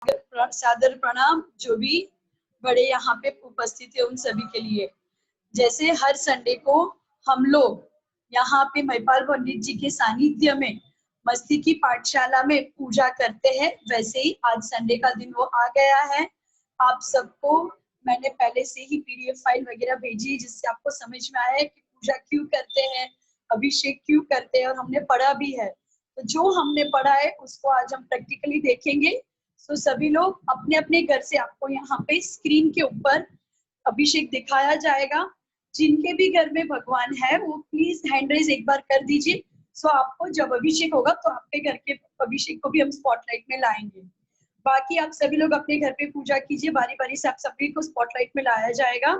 सादर प्रणाम जो भी बड़े यहाँ पे उपस्थित है उन सभी के लिए। जैसे हर संडे को हम लोग यहाँ पे महिपाल पंडित जी के सानिध्य में मस्ती की पाठशाला में पूजा करते हैं, वैसे ही आज संडे का दिन वो आ गया है। आप सबको मैंने पहले से ही पीडीएफ फाइल वगैरह भेजी जिससे आपको समझ में आया है कि पूजा क्यों करते हैं, अभिषेक क्यों करते हैं, और हमने पढ़ा भी है। तो जो हमने पढ़ा है उसको आज हम प्रैक्टिकली देखेंगे। तो सभी लोग अपने अपने घर से, आपको यहाँ पे स्क्रीन के ऊपर अभिषेक दिखाया जाएगा। जिनके भी घर में भगवान है वो प्लीज हैंड रेज एक बार कर दीजिए। सो आपको जब अभिषेक होगा तो आपके घर के अभिषेक को भी हम स्पॉटलाइट में लाएंगे। बाकी आप सभी लोग अपने घर पे पूजा कीजिए, बारी बारी से आप सभी को स्पॉटलाइट में लाया जाएगा।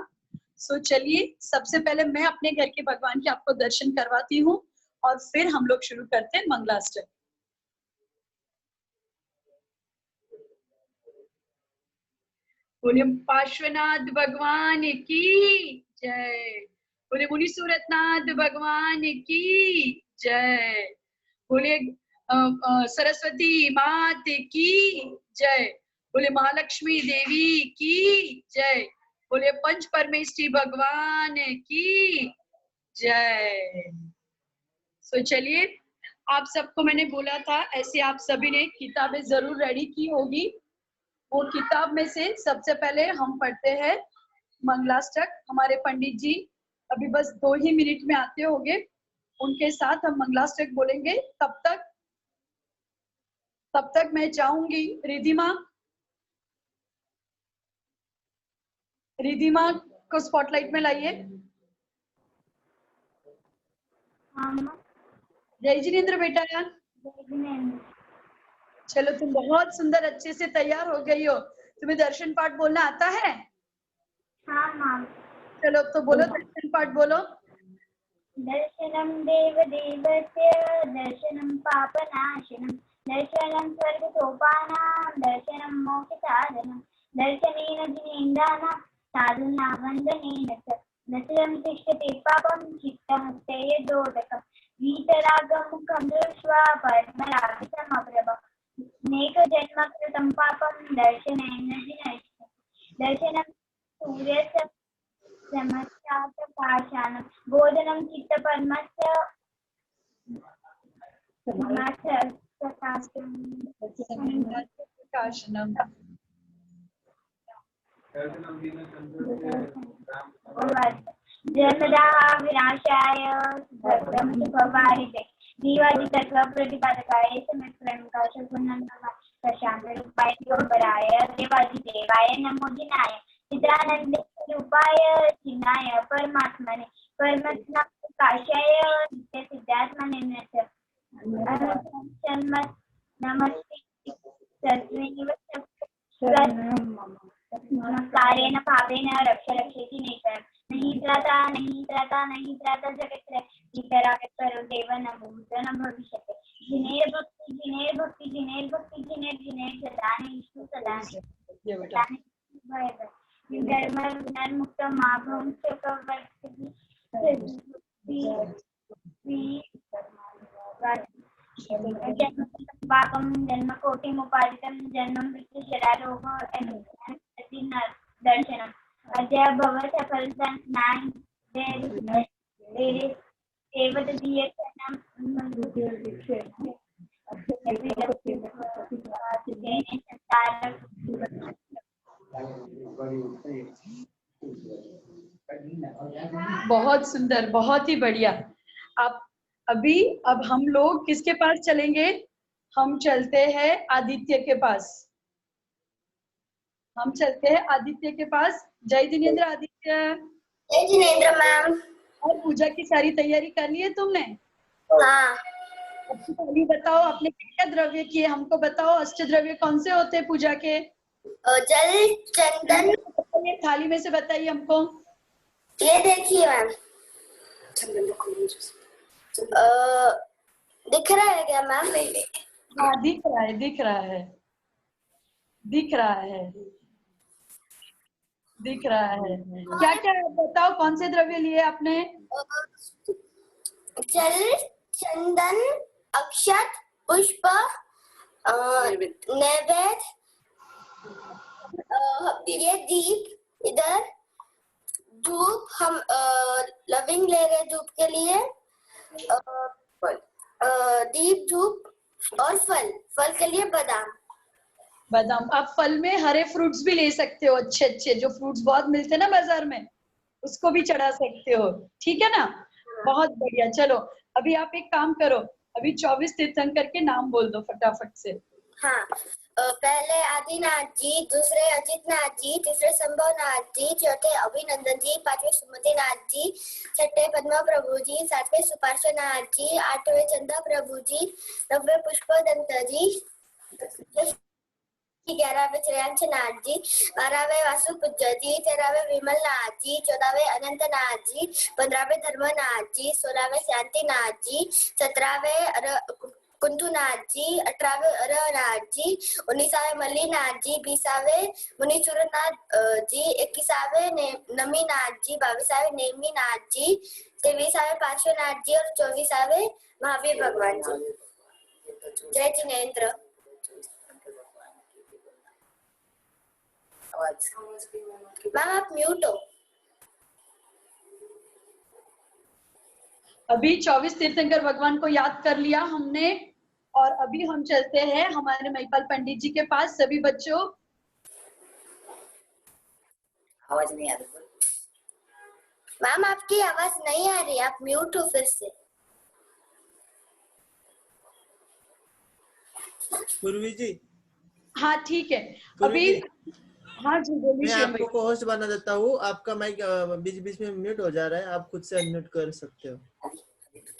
सो चलिए, सबसे पहले मैं अपने घर के भगवान के आपको दर्शन करवाती हूँ और फिर हम लोग शुरू करते हैं मंगलाष्टक। बोले पार्श्वनाथ भगवान की जय, बोले मुनि सूरतनाथ भगवान की जय, बोले सरस्वती मात की जय, बोले महालक्ष्मी देवी की जय, बोले पंच परमेष्ठी भगवान की जय। तो चलिए, आप सबको मैंने बोला था ऐसे आप सभी ने किताबें जरूर रेडी की होगी। वो किताब में से सबसे पहले हम पढ़ते हैं मंगलाष्टक। हमारे पंडित जी अभी बस 2 ही मिनट में आते होंगे, उनके साथ हम मंगलाष्टक बोलेंगे। तब तक मैं चाहूंगी रिधिमा को स्पॉटलाइट में लाइए। जय जिनेन्द्र बेटा। चलो, तुम बहुत सुंदर अच्छे से तैयार हो गई हो। तुम्हें दर्शन पाठ बोलना आता है? हाँ मैम। चलो, अब तो बोलो, दर्शन पाठ बोलो। दर्शनम देवदेवस्य दर्शनम पापनाशनम दर्शनम स्वर्गसोपानां दर्शनम मोक्षसाधनम दर्शनेन जिनेन्द्राणां साधूनां वन्दनेन च दर्शनं तिष्ठति पापं चित्तहस्ते यदोदकं वीतरागं मुखं दृष्ट्वा पद्मराभिसमप्रभं नेकजन्म कृतं पापं दर्शनेन विनश्यति दर्शनं सूर्यस्य समस्यापाशानं बोधनं चित्तपद्मस्य प्रकाशनम जन्मदाः विनाशाय भद्रं सुखवारिते जीवादितत्त्वप्रतिपादकाय समप्रेमकाशगुणनमः प्रशान्तरूपाय दिगम्बराय देवादिदेवाय नमो जिनाय चिदानन्दरूपाय चिन्नाय परमात्मने परमज्ञानप्रकाशाय नित्यसिद्धात्मने च नमस्ते तस्मैव नमस्कारेण पापेन रक्षति नेतर नहीं त्राता जगत्र इतरागत करो देव न भूत न भविष्यते जिनेर भक्ति जिनेर सदाने ईश्वर सदाने निर्मुक्त माभं चक्रवर्ती पापं जन्मकोटिमुपादितं जन्मं मृत्युशरारोग दर्शनम् अद्य भव सफलतां बहुत सुंदर, बहुत ही बढ़िया। अब हम लोग किसके पास चलेंगे? हम चलते हैं आदित्य के पास। जय जिनेन्द्र आदित्य। जय जिनेन्द्र मैम। और पूजा की सारी तैयारी कर ली है तुमने? हाँ। सबसे पहले बताओ आपने क्या द्रव्य किए, हमको बताओ। अष्ट द्रव्य कौन से होते हैं पूजा के? जल चंदन। ये थाली में से बताइए हमको। ये देखिए मैम, दिख रहा है क्या मैम? हाँ, दिख रहा है। क्या क्या बताओ, कौन से द्रव्य लिए आपने? जल चंदन अक्षत पुष्प नैवेद्य ये दीप इधर, धूप हम लविंग ले रहे धूप के लिए, दीप धूप और फल, फल के लिए बादाम। बादाम, आप फल में हरे फ्रूट्स भी ले सकते हो, अच्छे अच्छे जो फ्रूट्स बहुत मिलते हैं ना बाजार में, उसको भी चढ़ा सकते हो, ठीक है ना। बहुत बढ़िया। चलो अभी आप एक काम करो, अभी 24 तीर्थंकर के नाम बोल दो फटाफट से। हाँ, पहले आदिनाथ जी, दूसरे अजितनाथ जी, तीसरे संभवनाथ जी, चौथे अभिनंदन जी, पांचवे सुमतिनाथ जी, छठे पद्मा प्रभु जी, सातवें सुपार्श्वनाथ जी, आठवें चंदा प्रभु जी, नौवे पुष्पदंत जी, 11वें श्रेयांशनाथ जी, 12वें वासुपूज्य जी, 13वें विमलनाथ जी, 14वें अनंतनाथ जी, 15वें धर्मनाथ जी, 16वें शांतिनाथ जी, 17वें कुंथुनाथ जी, 18वें अरनाथ जी, 19वें मल्लीनाथ जी, 20वें मुनीश्वरनाथ जी, 21वें नमीनाथ जी, 22वें नेमीनाथ जी, 23वें पार्श्वनाथ जी और 24वें महावीर भगवान जी। जय जिनेन्द्र। मैम आप म्यूट हो। अभी 24 तीर्थंकर भगवान को याद कर लिया हमने, और अभी हम चलते हैं हमारे महिपाल पंडित जी के पास। सभी बच्चों, आवाज नहीं आ रही मैम, आपकी आवाज नहीं आ रही, आप म्यूट हो फिर से। पूर्वी जी। हाँ ठीक है। पूर्वी अभी जी, हाँ जी बोलिए मैं शिवम आपको भाई। को होस्ट बना देता हूँ। आपका माइक बीच बीच में म्यूट हो जा रहा है, आप खुद से अनम्यूट कर सकते हो।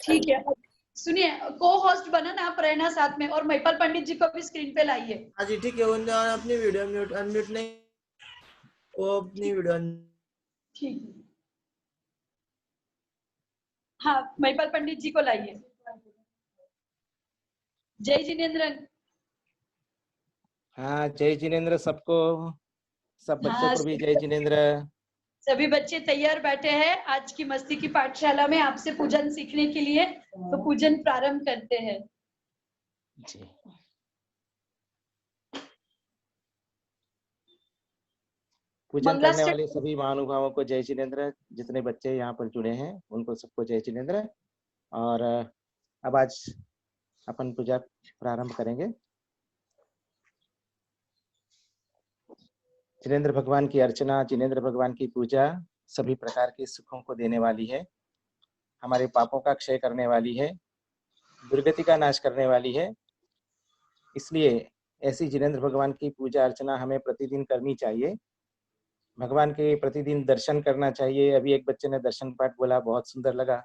ठीक है, सुनिए, को होस्ट बना ना आप, रहना साथ में, और महिपाल पंडित जी को भी स्क्रीन पे लाइए। हाँ जी ठीक है। अपनी वीडियो म्यूट अनम्यूट नहीं, वो अपनी वीडियो ठीक है, हाँ महिपाल पंडित जी को लाइए। जय जिनेन्द्र। हाँ, जय जिनेन्द्र सबको, सब बच्चों हाँ को भी जय जिनेन्द्र। सभी बच्चे तैयार बैठे हैं आज की मस्ती की पाठशाला में आपसे पूजन सीखने के लिए, तो पूजन प्रारंभ करते हैं। जी। पूजन करने वाले मंगलाष्टक। सभी महानुभावों को जय जिनेन्द्र, जितने बच्चे यहाँ पर जुड़े हैं उनको सबको जय जिनेन्द्र। और अब आज अपन पूजा प्रारंभ करेंगे। जिनेन्द्र भगवान की अर्चना, जिनेन्द्र भगवान की पूजा सभी प्रकार के सुखों को देने वाली है, हमारे पापों का क्षय करने वाली है, दुर्गति का नाश करने वाली है। इसलिए ऐसी जिनेन्द्र भगवान की पूजा अर्चना हमें प्रतिदिन करनी चाहिए। भगवान के प्रतिदिन दर्शन करना चाहिए। अभी एक बच्चे ने दर्शन पाठ बोला, बहुत सुंदर लगा।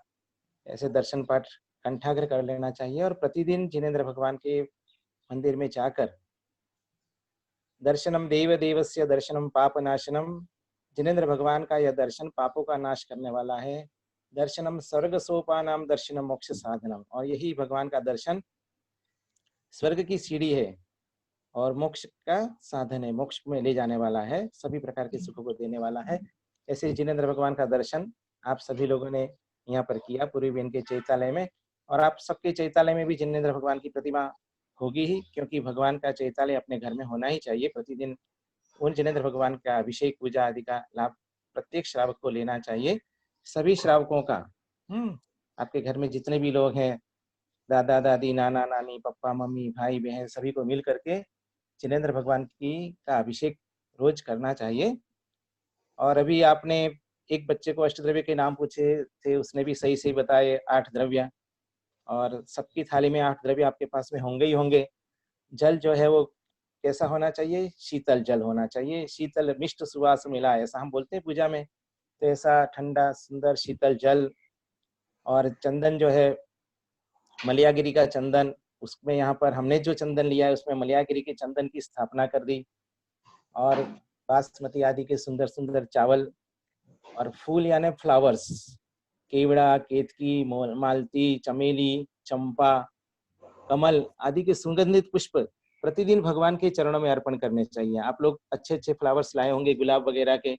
ऐसे दर्शन पाठ कंठाग्र कर लेना चाहिए और प्रतिदिन जिनेन्द्र भगवान के मंदिर में जाकर दर्शनम देव देवस्य दर्शनम पाप नाशनम। जिनेन्द्र भगवान का यह दर्शन पापों का नाश करने वाला है। दर्शनम स्वर्ग सोपानाम दर्शनम मोक्ष साधनम। और यही भगवान का दर्शन स्वर्ग की सीढ़ी है और मोक्ष का साधन है, मोक्ष में ले जाने वाला है, सभी प्रकार के सुखों को देने वाला है। ऐसे जिनेन्द्र भगवान का दर्शन आप सभी लोगों ने यहाँ पर किया पूर्वी बेन के चैतालय में, और आप सबके चैतालय में भी जिनेन्द्र भगवान की प्रतिमा होगी ही, क्योंकि भगवान का चैतालय अपने घर में होना ही चाहिए। प्रतिदिन उन जिनेन्द्र भगवान का अभिषेक पूजा आदि का लाभ प्रत्येक श्रावक को लेना चाहिए। सभी श्रावकों का, आपके घर में जितने भी लोग हैं, दादा दादी, नाना नानी, पप्पा मम्मी, भाई बहन, सभी को मिल करके जिनेन्द्र भगवान की का अभिषेक रोज करना चाहिए। और अभी आपने एक बच्चे को अष्टद्रव्य के नाम पूछे थे, उसने भी सही सही बताए 8 द्रव्य, और सबकी थाली में 8 द्रव्य आपके पास में होंगे ही होंगे। जल जो है वो कैसा होना चाहिए? शीतल जल होना चाहिए, शीतल मिष्ट सुवास मिला, ऐसा हम बोलते हैं पूजा में। तो ऐसा ठंडा सुंदर शीतल जल, और चंदन जो है मलयागिरी का चंदन, उसमें यहाँ पर हमने जो चंदन लिया है उसमें मलयागिरी के चंदन की स्थापना कर दी, और बासमती आदि के सुंदर सुंदर चावल और फूल यानी फ्लावर्स, केवड़ा, केतकी, मालती, चमेली, चंपा, कमल आदि के सुगंधित पुष्प प्रतिदिन भगवान के चरणों में अर्पण करने चाहिए। आप लोग अच्छे अच्छे फ्लावर्स लाए होंगे, गुलाब वगैरह के,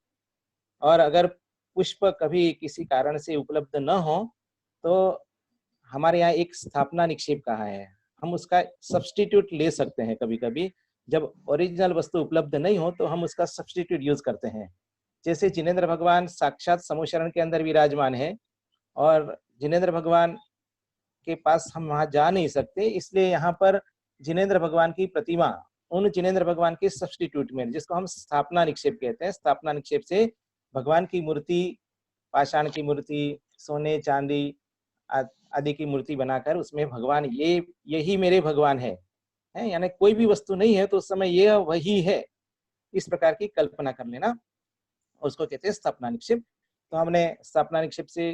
और अगर पुष्प कभी किसी कारण से उपलब्ध न हो तो हमारे यहाँ एक स्थापना निक्षेप कहा है, हम उसका सब्स्टिट्यूट ले सकते हैं कभी कभी, जब ओरिजिनल वस्तु उपलब्ध नहीं हो तो हम उसका सब्स्टिट्यूट यूज करते हैं। जैसे जिनेंद्र भगवान साक्षात समूह के अंदर विराजमान है और जिनेंद्र भगवान के पास हम वहां जा नहीं सकते, इसलिए यहाँ पर जिनेंद्र भगवान की प्रतिमा उन जिनेंद्र भगवान के सब्स्टिट्यूट में, जिसको हम स्थापना निक्षेप कहते हैं, स्थापना निक्षेप से भगवान की मूर्ति, पाषाण की मूर्ति, सोने चांदी आदि की मूर्ति बनाकर उसमें भगवान यही मेरे भगवान है, यानी कोई भी वस्तु नहीं है तो उस समय यह वही है, इस प्रकार की कल्पना कर लेना, उसको कहते हैं स्थापना निक्षेप। तो हमने स्थापना निक्षेप से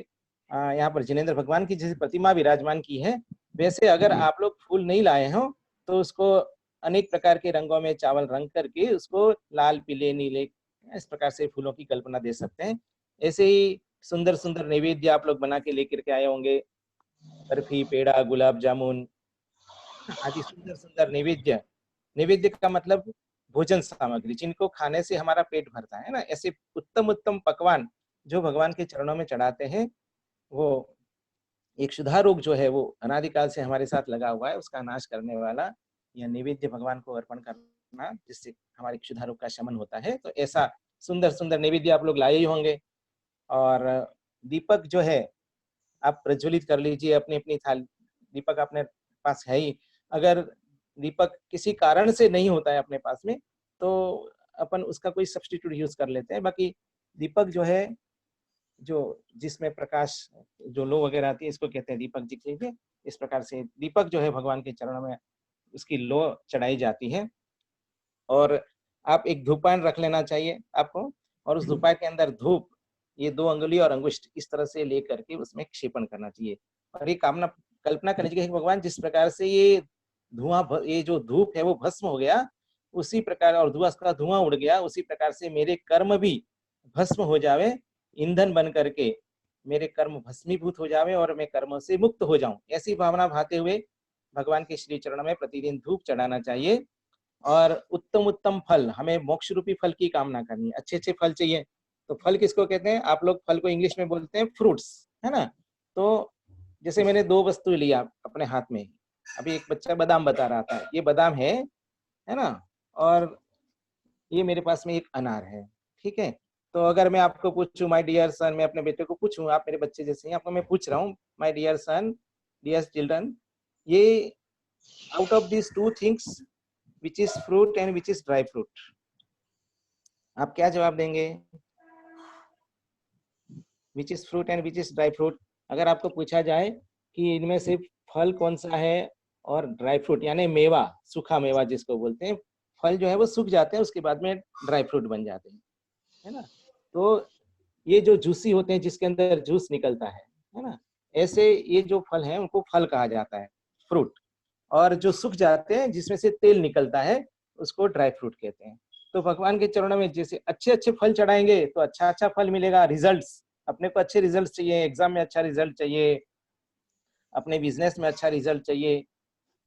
यहाँ पर जिनेंद्र भगवान की जैसे प्रतिमा विराजमान की है, वैसे अगर आप लोग फूल नहीं लाए हो तो उसको अनेक प्रकार के रंगों में चावल रंग करके उसको लाल पीले नीले इस प्रकार से फूलों की कल्पना दे सकते हैं। ऐसे ही सुंदर सुंदर नैवेद्य आप लोग बना के लेकर के आए होंगे, बर्फी, पेड़ा, गुलाब जामुन आदि सुंदर सुंदर नैवेद्य। नैवेद्य का मतलब भोजन सामग्री, जिनको खाने से हमारा पेट भरता है ना, ऐसे उत्तम उत्तम पकवान जो भगवान के चरणों में चढ़ाते हैं, वो एक क्षुधा रोग जो है वो अनादिकाल से हमारे साथ लगा हुआ है, उसका नाश करने वाला यह नैवेद्य भगवान को अर्पण करना, जिससे हमारी क्षुधा रोग का शमन होता है। तो ऐसा सुंदर सुंदर नैवेद्य आप लोग लाए ही होंगे। और दीपक जो है आप प्रज्वलित कर लीजिए अपनी अपनी थाली, दीपक अपने पास है ही। अगर दीपक किसी कारण से नहीं होता है अपने पास में तो अपन उसका कोई सब्स्टिट्यूट यूज कर लेते हैं। बाकी दीपक जो है, जो जिसमें प्रकाश जो लो वगैरह आती है, इसको कहते हैं दीपक जी। इस प्रकार से दीपक जो है भगवान के चरणों में उसकी लो चढ़ाई जाती है। और आप एक धूपान रख लेना चाहिए आपको, और उस धूपान के अंदर धूप ये 2 अंगुली और अंगुष्ठ इस तरह से लेकर के उसमें क्षेपण करना चाहिए। और ये कल्पना करनी चाहिए कि भगवान जिस प्रकार से ये ये जो धूप है वो भस्म हो गया, उसी प्रकार, और धुआं उड़ गया, उसी प्रकार से मेरे कर्म भी भस्म हो जावे, ईंधन बन करके मेरे कर्म भस्मीभूत हो जावे और मैं कर्मों से मुक्त हो जाऊं। ऐसी भावना भाते हुए भगवान के श्री चरणों में प्रतिदिन धूप चढ़ाना चाहिए। और उत्तम उत्तम फल, हमें मोक्ष रूपी फल की कामना करनी है, अच्छे अच्छे फल चाहिए। तो फल किसको कहते हैं? आप लोग फल को इंग्लिश में बोलते हैं फ्रूट्स, है ना। तो जैसे मैंने 2 वस्तु लिया अपने हाथ में, अभी एक बच्चा बादाम बता रहा था, ये बादाम है ना, और ये मेरे पास में एक अनार है, ठीक है। तो अगर मैं आपको पूछूं माय डियर सन, मैं अपने बेटे को पूछूं, आप मेरे बच्चे जैसे हैं, आपको मैं पूछ रहा हूँ my dear son, dear children, ये out of this 2 things which is fruit and which is dry fruit, आप क्या जवाब देंगे? which is fruit and which is dry fruit, अगर आपको पूछा जाए कि इनमें से फल कौन सा है और ड्राई फ्रूट यानी मेवा, सूखा मेवा जिसको बोलते हैं, फल जो है वो सूख जाते हैं, उसके बाद में ड्राई फ्रूट बन जाते हैं, है ना। तो ये जो जूसी होते हैं जिसके अंदर जूस निकलता है ना, ऐसे ये जो फल हैं उनको फल कहा जाता है, फ्रूट। और जो सूख जाते हैं जिसमें से तेल निकलता है उसको ड्राई फ्रूट कहते हैं। तो भगवान के चरणों में जैसे अच्छे अच्छे फल चढ़ाएंगे तो अच्छा अच्छा फल मिलेगा। रिजल्ट्स, अपने को अच्छे रिजल्ट चाहिए, एग्जाम में अच्छा रिजल्ट चाहिए, अपने बिजनेस में अच्छा रिजल्ट चाहिए,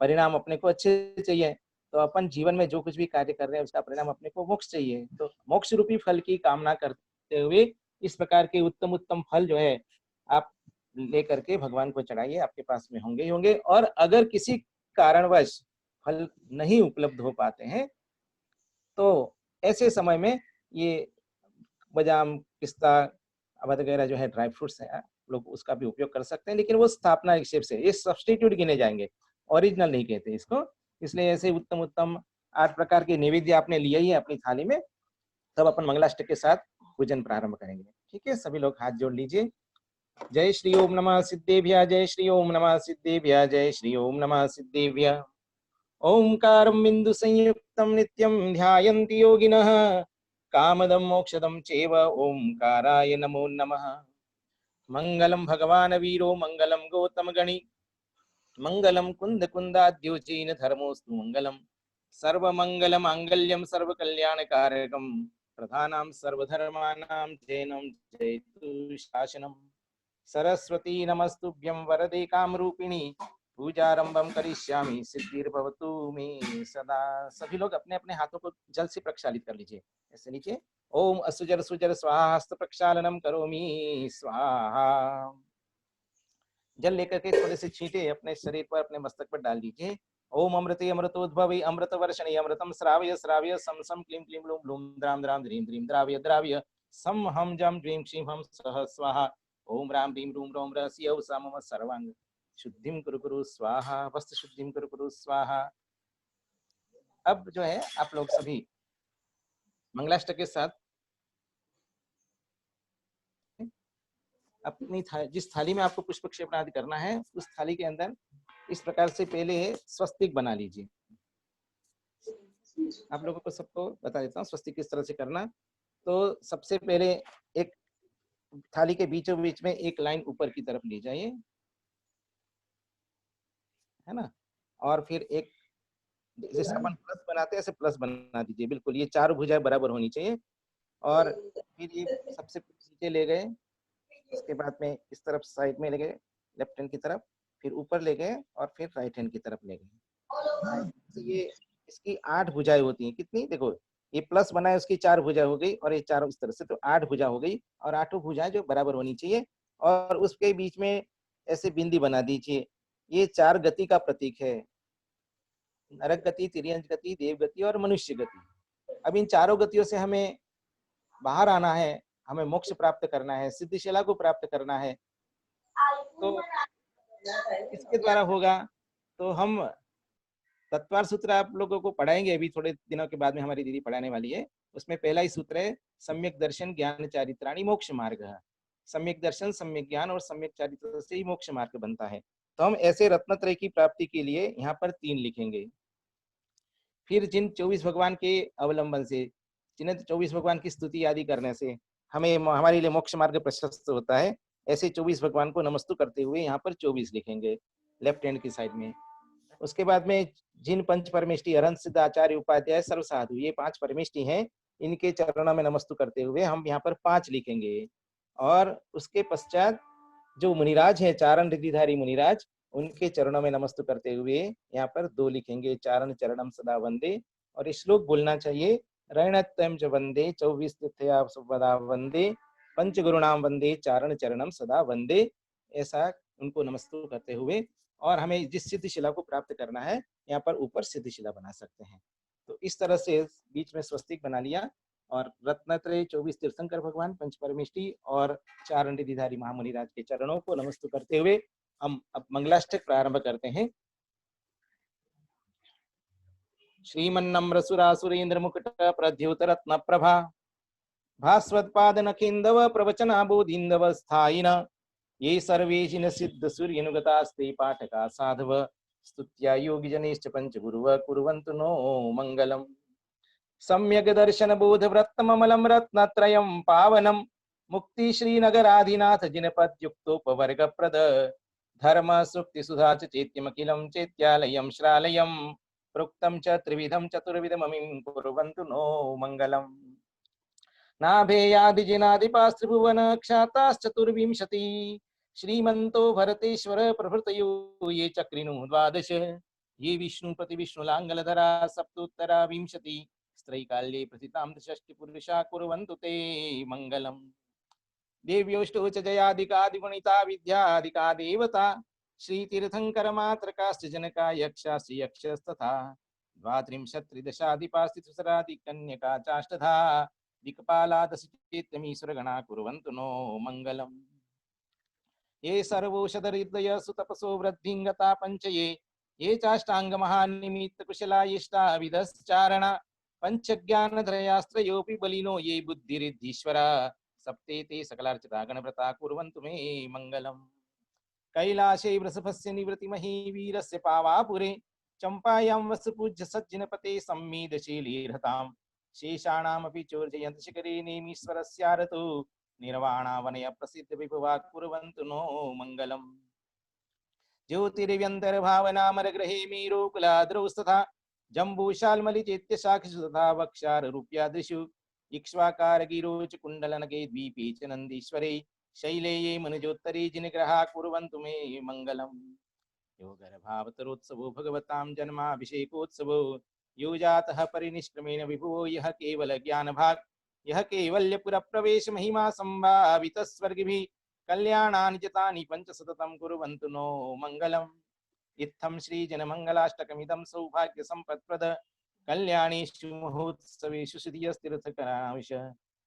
परिणाम अपने को अच्छे चाहिए, तो अपन जीवन में जो कुछ भी कार्य कर रहे हैं उसका परिणाम अपने को मोक्ष चाहिए। तो मोक्ष रूपी फल की कामना करते हुए इस प्रकार के उत्तम उत्तम फल जो है आप लेकर के भगवान को चढ़ाइए, आपके पास में होंगे ही होंगे। और अगर किसी कारणवश फल नहीं उपलब्ध हो पाते हैं तो ऐसे समय में ये बादाम, पिस्ता वगैरह जो है ड्राई फ्रूट्स है, लोग उसका भी उपयोग कर सकते हैं, लेकिन वो स्थापना निक्षेप से, ये सब्स्टिट्यूट गिने जाएंगे, ओरिजिनल नहीं कहते इसको। इसलिए ऐसे उत्तम उत्तम 8 प्रकार के नैवेद्य आपने लिए ही है अपनी थाली में, तब अपन मंगलाष्टक के साथ पूजन प्रारंभ करेंगे। ठीक है, सभी लोग हाथ जोड़ लीजिए। जय श्री ओम नमः सिद्धेभ्यः, जय श्री ओम नमः सिद्धेभ्यः, जय श्री ओम नमः सिद्धेभ्यः। ओंकारं बिंदु संयुक्तं नित्यं ध्यायन्ति योगिनः, कामदं मोक्षदं चैव ओंकाराय नमो नमः। मंगलम भगवान वीरो मंगलम गौतम गणि, मंगलम कुंद कुंदाद्योजीन धर्मोस्तु मंगलम। सर्वमंगल मांगल्यम सर्वकल्याणकारकम, प्रधानां सर्वधर्माणां चैनं जयतु शासनम। सरस्वती नमस्तुभ्यं वरदे कामरूपिणी, पूजारंभम करिष्यामि सिद्धिर्भवतु मे सदा। सभी लोग अपने अपने हाथों को जल से प्रक्षालित कर लीजिए, ऐसे नीचे। ओम असुजर सुजर स्वाहा हस्त प्रक्षालनम करोमि स्वाहा। जल लेकर के थोड़े से छींटे अपने शरीर पर, अपने मस्तक पर डाल दीजिए ओम अमृते अमृतोद्भवे अमृतवर्षणे अमृतं श्रावय श्रावय सम सम क्लीं क्लीं लूं लूं द्रां द्रां द्रीं द्रीं द्रावय द्रावय सम हम जम ह्रीं क्षीं हम सह स्वाहा ओम राम ह्रीं रूं रौं रहस्य मम सर्वांग शुद्धिं कुरु कुरु स्वाहा वस्त्र शुद्धिं कुरु कुरु स्वाहा। अब जो है आप लोग सभी मंगलाष्टक के साथ अपनी जिस थाली में आपको पुष्प क्षेपण आदि करना है उस थाली के अंदर इस प्रकार से पहले स्वस्तिक बना लीजिए। आप लोगों को सबको बता देता हूँ स्वस्तिक किस तरह से करना। तो सबसे पहले एक थाली के बीचों बीच में एक लाइन ऊपर की तरफ ली जाइए, है ना, और फिर एक जैसे अपन प्लस बनाते हैं ऐसे प्लस बना दीजिए, बिल्कुल ये चारों भुजाएं बराबर होनी चाहिए। और फिर ये सबसे नीचे ले गए, उसके बाद में इस तरफ साइड में ले गए लेफ्ट हैंड की तरफ, फिर ऊपर ले गए और फिर राइट हैंड की तरफ ले गए। तो ये इसकी 8 भुजाएं होती हैं। कितनी, देखो ये प्लस बना है उसकी 4 भुजा हो गई और ये चारों इस तरह से, तो 8 भुजा हो गई और 8 भुजाएं जो बराबर होनी चाहिए। और उसके बीच में ऐसे बिंदी बना दीजिए। ये 4 गति का प्रतीक है, नरक गति, तिर्यंज गति, देव गति और मनुष्य गति। अब इन चारों गतियों से हमें बाहर आना है, हमें मोक्ष प्राप्त करना है, सिद्धिशिला को प्राप्त करना है। तो इसके द्वारा होगा। तो हम तत्वार सूत्र आप लोगों को पढ़ाएंगे अभी थोड़े दिनों के बाद में, हमारी दीदी पढ़ाने वाली है। उसमें पहला ही सूत्र है सम्यक दर्शन ज्ञान चारित्राणि मोक्ष मार्ग। सम्यक दर्शन, सम्यक ज्ञान और सम्यक चारित्र से ही मोक्ष मार्ग बनता है। तो हम ऐसे रत्नत्रय की प्राप्ति के लिए यहाँ पर 3 लिखेंगे। फिर जिन 24 भगवान के अवलंबन से, जिन्हें 24 भगवान की स्तुति आदि करने से हमें हमारे लिए मोक्ष मार्ग प्रशस्त होता है, ऐसे 24 भगवान को नमस्तु करते हुए यहाँ पर 24 लिखेंगे लेफ्ट हैंड की साइड में। उसके बाद में जिन पंच परमेष्टि अरहंत सिद्ध आचार्य उपाध्याय सर्व साधु, ये 5 परमेष्टि हैं, इनके चरणों में नमस्तु करते हुए हम यहाँ पर 5 लिखेंगे। और उसके पश्चात जो मुनिराज हैं, चारण रिद्धिधारी मुनिराज, उनके चरणों में नमस्तु करते हुए यहाँ पर 2 लिखेंगे, चारण चरणम सदा वंदे। और श्लोक बोलना चाहिए, रणत्यम च वंदे 24 तीर्थया सदा वंदे, पंच गुरुणाम वंदे चारण चरणम सदा वंदे। ऐसा उनको नमस्तु करते हुए, और हमें जिस सिद्धिशिला को प्राप्त करना है यहाँ पर ऊपर सिद्धिशिला बना सकते हैं। तो इस तरह से बीच में स्वस्तिक बना लिया और रत्नत्रय 24 तीर्थंकर भगवान, पंच परमेष्टि और चारण रिद्धिधारी महामुनिराज के चरणों को नमस्तु करते हुए हम अब मंगलाष्टक प्रारंभ करते हैं। श्रीमन्नम्र सुरासुरेन्द्र मुकुट प्रद्युत रत्न प्रभा, भास्वत्पाद नखेन्दव प्रवचना बोधिन्दव स्थायिन, ये सर्वे जिन सिद्ध सूर्यनुगतास्ते पाठका साधव, स्तुत्या योगी जनेश्च पंच गुरुव कुर्वन्तु नो मंगलम्। सम्यक दर्शन बोध व्रतममलं रत्नत्रयं पावनं, मुक्ति श्रीनगराधिनाथ जिनपद युक्तोपवर्ग प्रद, धर्म सुक्ति सुधा च चेत्यमखिलं चेत्यालयं श्रालयं, प्रोक्तं च त्रिविधं चतुर्विधममिं कुर्वन्तु नो मंगलम्। नाभेयादिजिनादिपास्त्रिभुवन ख्याताश्चतुर्विंशति, श्रीमन्तो भरतेश्वर प्रभृतयो ये चक्रिणु 12, ये विष्णुपति विष्णुलाङ्गलधरा सप्तोत्तरा विंशति, स्त्रैकाल्ये प्रथितां षष्टि पुरुषा कुर्वन्तु ते मंगलम्। देव्योष्टौ च जयादिकादिगुणिता विद्यादिका देवता, श्रीतीर्थंकर मात्रकाश्च जनका यक्षाश्च यक्षस्तथा, 32 चाष्टधा, दिक्पाला 10 चेत्यमीश्वरगणा कुर्वन्तु नो मंगलम्। ये सर्वौषधहृदय सुतपसो वृद्धिंगता पंचये, ये चाष्टांग महानिमित्त कुशला इष्टाविदश्चारण, पंचज्ञानधरयास्त्रयोऽपि बलिनो ये बुद्धिरिद्धीश्वरा, सप्तेते सकलार्चिता गणव्रता कुर्वन्तु मे मंगलम्। कैलाशे वृषभस्य निवृत्तिमहि वीरस्य पावापुरे, चंपायां वसुपूज्य सज्जनपते सम्मीदशीलीर्हताम्, शेषाणामपि चोर्जयन्त शिखरे नेमीश्वरस्यारतो, निर्वाणावनय प्रसिद्ध विभवा कुर्वन्तु नो मंगलम्। ज्योतिर्व्यन्तर्भावनामर ग्रहे मीरोकुलाद्रौस्तथा, जम्बूशाल्मलिचेत्य शाखिषु तथा वक्षाररूप्यादृशु, इक्ष्वाकार गिरोच कुण्डलनगे द्वीपे च नन्दीश्वरे, शैले ये मनुजोत्तरे जिनग्रहा कुर्वन्तु मे मंगलम्। यो गर्भावतरोत्सवो भगवतां जन्माभिषेकोत्सवो, यो जातः परिनिष्क्रमेण विभुवो यः केवल ज्ञानभाक्, यः कैवल्यपुर प्रवेश महिमा संभावित स्वर्गिभिः, कल्याणानि जतानि पंच सततं कुर्वन्तु नो मंगलम्। इत्थं श्री जनमंगलाष्टकमिदं सौभाग्य संपत्प्रद कल्याणेषु महोत्सवेषु श्रियस्तीर्थकराविश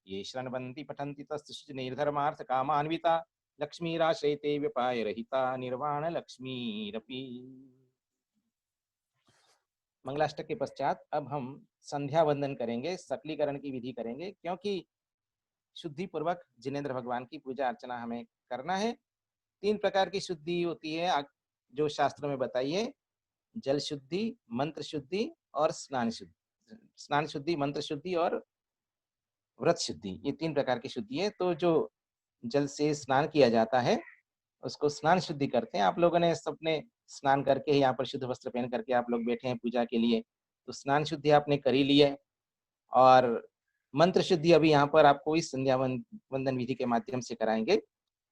ये शृण्वन्ति पठन्ति तस्य निर्धर्मार्थ कामान्विता लक्ष्मीराश्रयते व्यपाय रहिता निर्वाण लक्ष्मीरपि। मंगलाष्टक के पश्चात अब हम संध्या वंदन करेंगे, सकलीकरण की विधि करेंगे, क्योंकि शुद्धि पूर्वक जिनेंद्र भगवान की पूजा अर्चना हमें करना है। 3 प्रकार की शुद्धि होती है जो शास्त्रों में बताई है, जल शुद्धि, मंत्र शुद्धि और स्नान शुद्धि। स्नान शुद्धि, मंत्र शुद्धि और व्रत शुद्धि, ये 3 प्रकार की शुद्धि है। तो जो जल से स्नान किया जाता है उसको स्नान शुद्धि करते हैं। आप लोगों ने सबने स्नान करके यहाँ पर शुद्ध वस्त्र पहन करके आप लोग बैठे हैं पूजा के लिए, तो स्नान शुद्धि आपने कर ही ली है। और मंत्र शुद्धि अभी यहाँ पर आपको इस संध्या वंदन विधि के माध्यम से कराएंगे,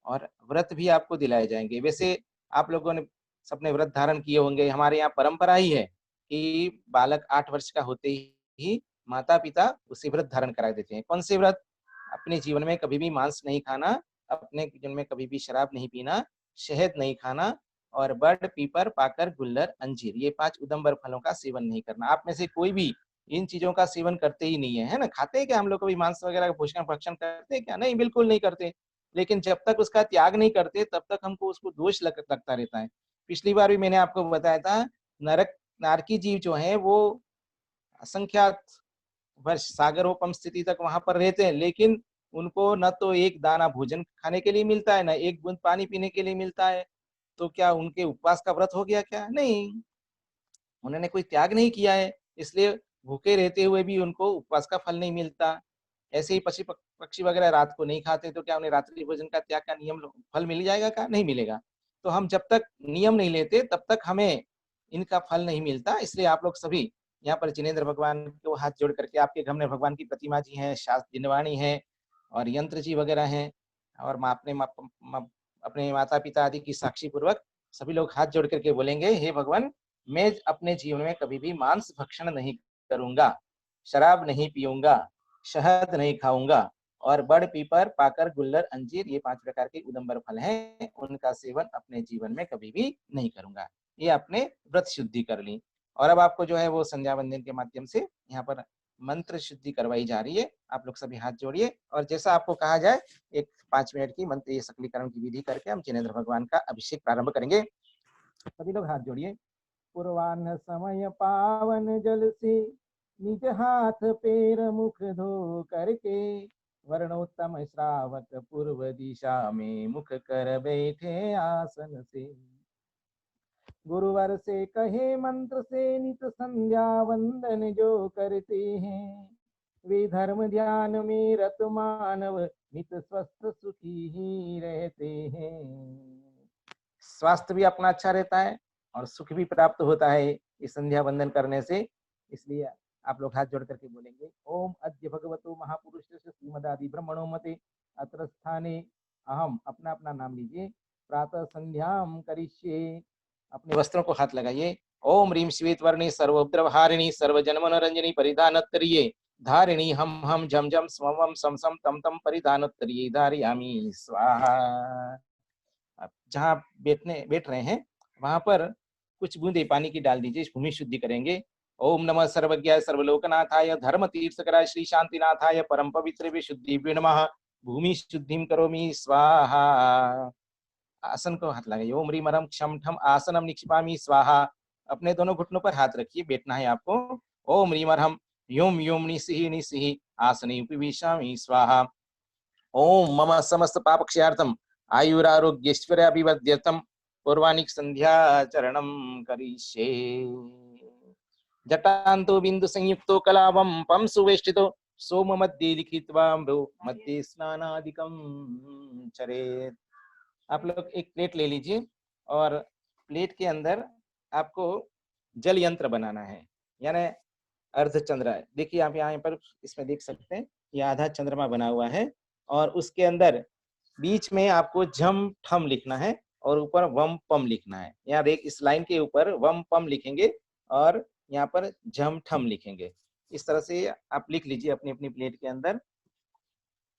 और व्रत भी आपको दिलाए जाएंगे। वैसे आप लोगों ने सबने व्रत धारण किए होंगे। हमारे यहाँ परंपरा ही है कि बालक 8 वर्ष का होते ही माता पिता उसे व्रत धारण करा देते हैं। कौन से व्रत? अपने जीवन में कभी भी मांस नहीं खाना, अपने जीवन में कभी भी शराब नहीं पीना, शहद नहीं खाना, और बड़, पीपर, पाकर, गुल्लर, अंजीर, ये 5 उदंबर फलों का सेवन नहीं करना। आप में से कोई भी इन चीजों का सेवन करते ही नहीं है ना? खाते हैं क्या हम लोग कभी मांस वगैरह भोजन भक्षण करते हैं क्या? नहीं, बिल्कुल नहीं करते। लेकिन जब तक उसका त्याग नहीं करते तब तक हमको उसको दोष लगता रहता है। पिछली बार भी मैंने आपको बताया था, नारकी जीव जो है वो असंख्यात वर्ष सागरोपम स्थिति तक वहां पर रहते हैं, लेकिन उनको न तो एक दाना भोजन खाने के लिए मिलता है, न एक बूंद पानी पीने के लिए मिलता है। तो क्या उनके उपवास का व्रत हो गया क्या? नहीं, उन्होंने कोई त्याग नहीं किया है, इसलिए भूखे रहते हुए भी उनको उपवास का फल नहीं मिलता। ऐसे ही पक्षी वगैरह रात को नहीं खाते, तो क्या उन्हें रात्रि भोजन का त्याग का नियम फल मिल जाएगा क्या? नहीं मिलेगा। तो हम जब तक नियम नहीं लेते तब तक हमें इनका फल नहीं मिलता। इसलिए आप लोग सभी यहाँ पर जिनेंद्र भगवान को हाथ जोड़ करके, आपके घर में भगवान की प्रतिमा जी है, शास्त्र जिनवाणी है और यंत्र जी वगैरह हैं, और अपने माता पिता आदि की साक्षी पूर्वक सभी लोग हाथ जोड़ करके बोलेंगे, हे भगवान, मैं अपने जीवन में कभी भी मांस भक्षण नहीं करूंगा, शराब नहीं पीऊंगा, शहद नहीं खाऊंगा, और बड़, पीपर, पाकर, गुल्लर, अंजीर, ये 5 प्रकार के उदंबर फल हैं, उनका सेवन अपने जीवन में कभी भी नहीं करूंगा। ये आपने व्रत शुद्धि कर ली। और अब आपको जो है वो संध्या वंदन के माध्यम से यहाँ पर मंत्र शुद्धि करवाई जा रही है। आप लोग सभी हाथ जोड़िए, और जैसा आपको कहा जाए एक 5 मिनट की मंत्र सकलीकरण की विधि करके हम जिनेंद्र भगवान का अभिषेक प्रारंभ करेंगे। सभी लोग हाथ जोड़िए। पूर्वाह्न समय पावन जल से निज हाथ पैर मुख धो करके, वर्णोत्तम श्रावक पूर्व दिशा में मुख कर बैठे आसन से। गुरुवर से कहे मंत्र से नित संध्या वंदन जो करते हैं, वे धर्म ध्यान में रत मानव नित स्वस्थ सुखी ही रहते हैं। स्वास्थ्य भी अपना अच्छा रहता है और सुख भी प्राप्त होता है इस संध्या वंदन करने से। इसलिए आप लोग हाथ जोड़ करके बोलेंगे, ओम अद्य भगवतो महापुरुष श्रीमदादि ब्रह्मणो मते अत्र स्थाने अहम, अपना अपना नाम लीजिए, प्रातः संध्याम करिष्ये, अपने वस्त्रों को हाथ लगाइए। ओम ह्रीं श्वेत वर्णी सर्वोपद्रवहारिणी सर्वजन्मनोरंजनी परिधानोत्तरीये धारिणी हम झम झम स्वम सम सम तम तम परिधानोत्तरीये धारयामि स्वाहा। आप जहाँ बैठ रहे हैं वहां पर कुछ बूंदे पानी की डाल दीजिए, भूमि शुद्धि करेंगे। ओम नमः सर्वज्ञाय सर्वलोकनाथाय धर्म तीर्थकराय श्री शांतिनाथाय परम पवित्र विशुद्धि नमः भूमि शुद्धिम करोमि स्वाहा। आसन को हाथ लगाइए। ओम ह्रीं मरम क्षम ठम आसनम निक्षिपामि स्वाहा। अपने दोनों घुटनों पर हाथ रखिए, बैठना है आपको। ओम ह्रीं मरहम योम योम निसिहि निसिहि आसने उपविशामि स्वाहा। ओम मम समस्त पापक्षयार्थम आयुरारोग्यैश्वर्याभिवृद्ध्यर्थम पूर्वानिक संध्या चरणम करिष्ये। जटान्तो बिंदु संयुक्तो कलावम पम सुवेष्टितो सोम मध्ये लिखित्वा मध्ये स्नानादिकम चरेत्। आप लोग एक प्लेट ले लीजिए, और प्लेट के अंदर आपको जल यंत्र बनाना है, यानी अर्धचंद्र। देखिए आप यहाँ पर इसमें देख सकते हैं, ये आधा चंद्रमा बना हुआ है, और उसके अंदर बीच में आपको झम ठम लिखना है और ऊपर वम पम लिखना है। यहाँ इस लाइन के ऊपर वम पम लिखेंगे और यहाँ पर झम ठम लिखेंगे। इस तरह से आप लिख लीजिए अपनी अपनी प्लेट के अंदर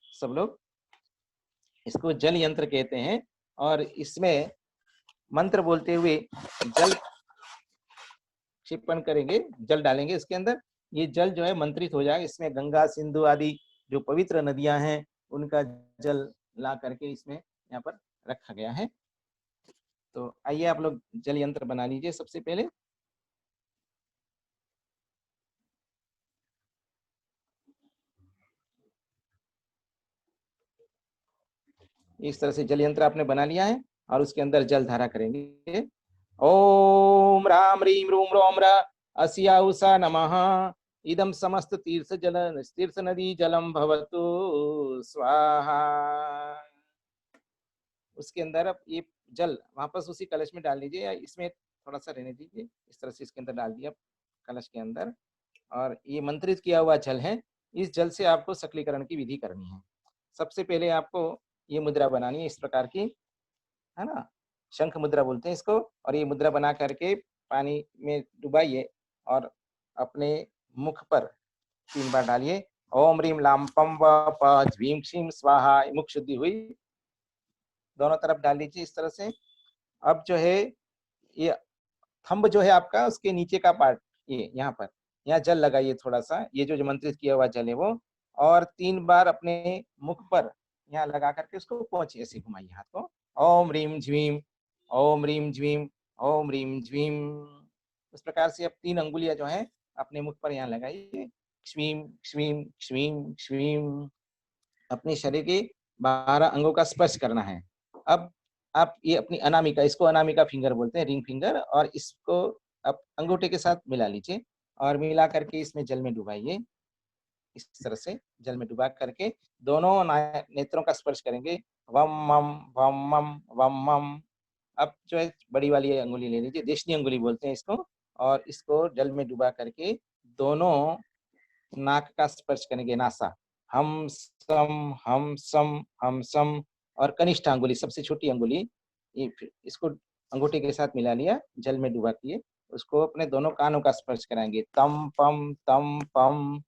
सब लोग। इसको जल यंत्र कहते हैं, और इसमें मंत्र बोलते हुए जल क्षिपण करेंगे, जल डालेंगे इसके अंदर। ये जल जो है मंत्रित हो जाएगा, इसमें गंगा सिंधु आदि जो पवित्र नदियां हैं उनका जल ला करके इसमें यहाँ पर रखा गया है। तो आइए आप लोग जल यंत्र बना लीजिए सबसे पहले। इस तरह से जल यंत्र आपने बना लिया है और उसके अंदर जल धारा करेंगे। ओम राम रीम रूम रोम र अस्या उषा नमः इदम समस्त तीर्थ नदी जलम भवतु स्वाहा। उसके अंदर अब ये जल वापस उसी कलश में डाल दीजिए, या इसमें थोड़ा सा रहने दीजिए। इस तरह से इसके अंदर डाल दिया कलश के अंदर, और ये मंत्रित किया हुआ जल है। इस जल से आपको सकलीकरण की विधि करनी है। सबसे पहले आपको ये मुद्रा बनानी है इस प्रकार की, है ना, शंख मुद्रा बोलते हैं इसको। और ये मुद्रा बना करके पानी में डुबाइए और अपने मुख पर 3 बार डालिए। ओम रीम लाम पम व प झ्वीम क्षीम स्वाहा। मुख शुद्धि हुई, दोनों तरफ डाल लीजिए इस तरह से। अब जो है ये थंब जो है आपका, उसके नीचे का पार्ट, ये यहाँ पर, यहाँ जल लगाइए थोड़ा सा, ये जो मंत्रित किया हुआ जल है वो, और 3 बार अपने मुख पर यहाँ लगा करके उसको पहुंचे, ऐसे घुमाइए हाथ को। ओम रीम झ्वीम, ओम रीम झ्वीम, ओम रीम झ्वीम। उस प्रकार से अब 3 अंगुलियां जो है अपने मुख पर यहाँ लगाइए। क्ष्वीम क्ष्वीम क्ष्वीम क्ष्वीम। अपने शरीर के 12 अंगों का स्पर्श करना है। अब आप ये अपनी अनामिका, इसको अनामिका फिंगर बोलते हैं, रिंग फिंगर, और इसको आप अंगूठे के साथ मिला लीजिए और मिला करके इसमें जल में डुबाइए। इस तरह से जल में डुबा करके दोनों नेत्रों का स्पर्श करेंगे। वम मम वम मम वम मम। अब जो है बड़ी वाली अंगुली ले लीजिए, देशनी अंगुली बोलते हैं इसको, और इसको जल में डुबा करके दोनों नाक का स्पर्श करेंगे, नासा। हम सम हम सम हम सम। और कनिष्ठ अंगुली, सबसे छोटी अंगुली, इसको अंगूठे के साथ मिला लिया, जल में डुबा दिए, उसको अपने दोनों कानों का स्पर्श कराएंगे, तम पम तम पम।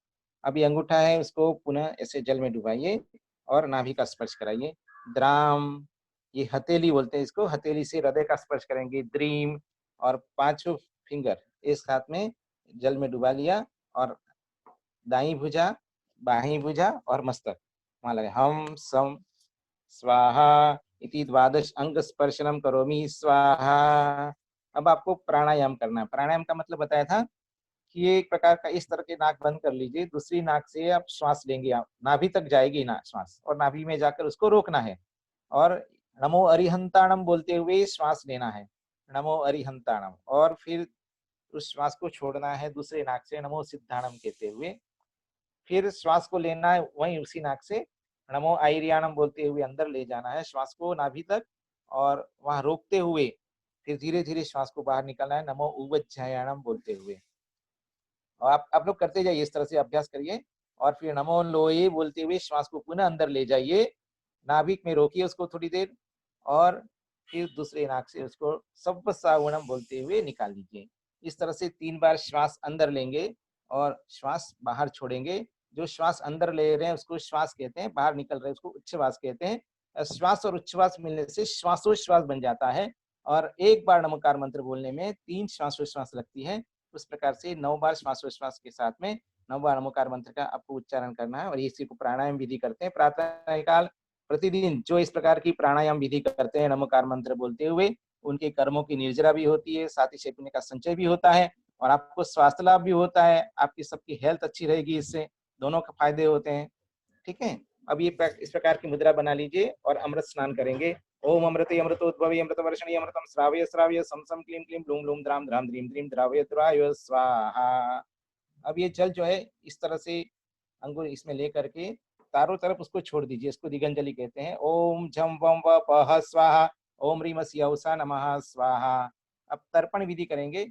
अभी अंगूठा है उसको पुनः ऐसे जल में डुबाइए और नाभि का स्पर्श कराइए। द्राम, ये हथेली बोलते हैं इसको, हथेली से हृदय का स्पर्श करेंगे, द्रीम। और 5 फिंगर एक हाथ में जल में डुबा लिया और दाई भुजा, बाही भुजा और मस्तक वहां लगे। हम सम स्वाहा इति 12 अंग स्पर्शनम करोमि स्वाहा। अब आपको प्राणायाम करना है। प्राणायाम का मतलब बताया था कि ये एक प्रकार का, इस तरह के नाक बंद कर लीजिए, दूसरी नाक से आप श्वास लेंगे, आप नाभि तक जाएगी ना श्वास, और नाभि में जाकर उसको रोकना है, और नमो अरिहंताणम बोलते हुए श्वास लेना है, नमो अरिहंताणम। और फिर उस श्वास को छोड़ना है दूसरे नाक से, नमो सिद्धाणम कहते हुए। फिर श्वास को लेना है वहीं उसी नाक से, नमो आयरियाणम बोलते हुए अंदर ले जाना है श्वास को नाभि तक, और वहां रोकते हुए फिर धीरे धीरे श्वास को बाहर निकालना है, नमो उवज्जायाणम बोलते हुए। और आप लोग करते जाइए, इस तरह से अभ्यास करिए। और फिर नमो लोये बोलते हुए श्वास को पुनः अंदर ले जाइए, नाभिक में रोकिए उसको थोड़ी देर, और फिर दूसरे नाक से उसको सब सावणम बोलते हुए निकाल लीजिए। इस तरह से 3 बार श्वास अंदर लेंगे और श्वास बाहर छोड़ेंगे। जो श्वास अंदर ले रहे हैं उसको श्वास कहते हैं, बाहर निकल रहे हैं उसको उच्छ्वास कहते हैं। श्वास और उच्छ्वास मिलने से श्वासोश्वास बन जाता है, और एक बार नमोकार मंत्र बोलने में 3 श्वासोश्वास लगती है। उस प्रकार से 9 बार श्वासोश्वास के साथ में 9 बार नमोकार मंत्र का आपको उच्चारण करना है। और इसी को प्राणायाम विधि करते हैं। प्रातः काल प्रतिदिन जो इस प्रकार की प्राणायाम विधि करते हैं नमोकार मंत्र बोलते हुए, उनके कर्मों की निर्जरा भी होती है, साथ ही चैतन्य का संचय भी होता है, और आपको स्वास्थ्य लाभ भी होता है, आपकी सबकी हेल्थ अच्छी रहेगी, इससे दोनों का फायदे होते हैं। ठीक है, अब ये इस प्रकार की मुद्रा बना लीजिए और अमृत स्नान करेंगे। ओम अमृते अमृतोद्भवे अमृतवर्षिणी अमृतम श्रावय श्रावय सम सम क्लीम क्लीम लूम लूम द्राम द्राम द्रीम द्रीम द्रावय द्रावय स्वाहा। अब ये जल जो है इस तरह से अंगुल इसमें ले करके चारों तरफ उसको छोड़ दीजिए, इसको दिगंजलि कहते हैं। ओम झम वम व पह स्वाहा, ओम रीम स्यौसा नमः स्वाहा। अब तर्पण विधि करेंगे,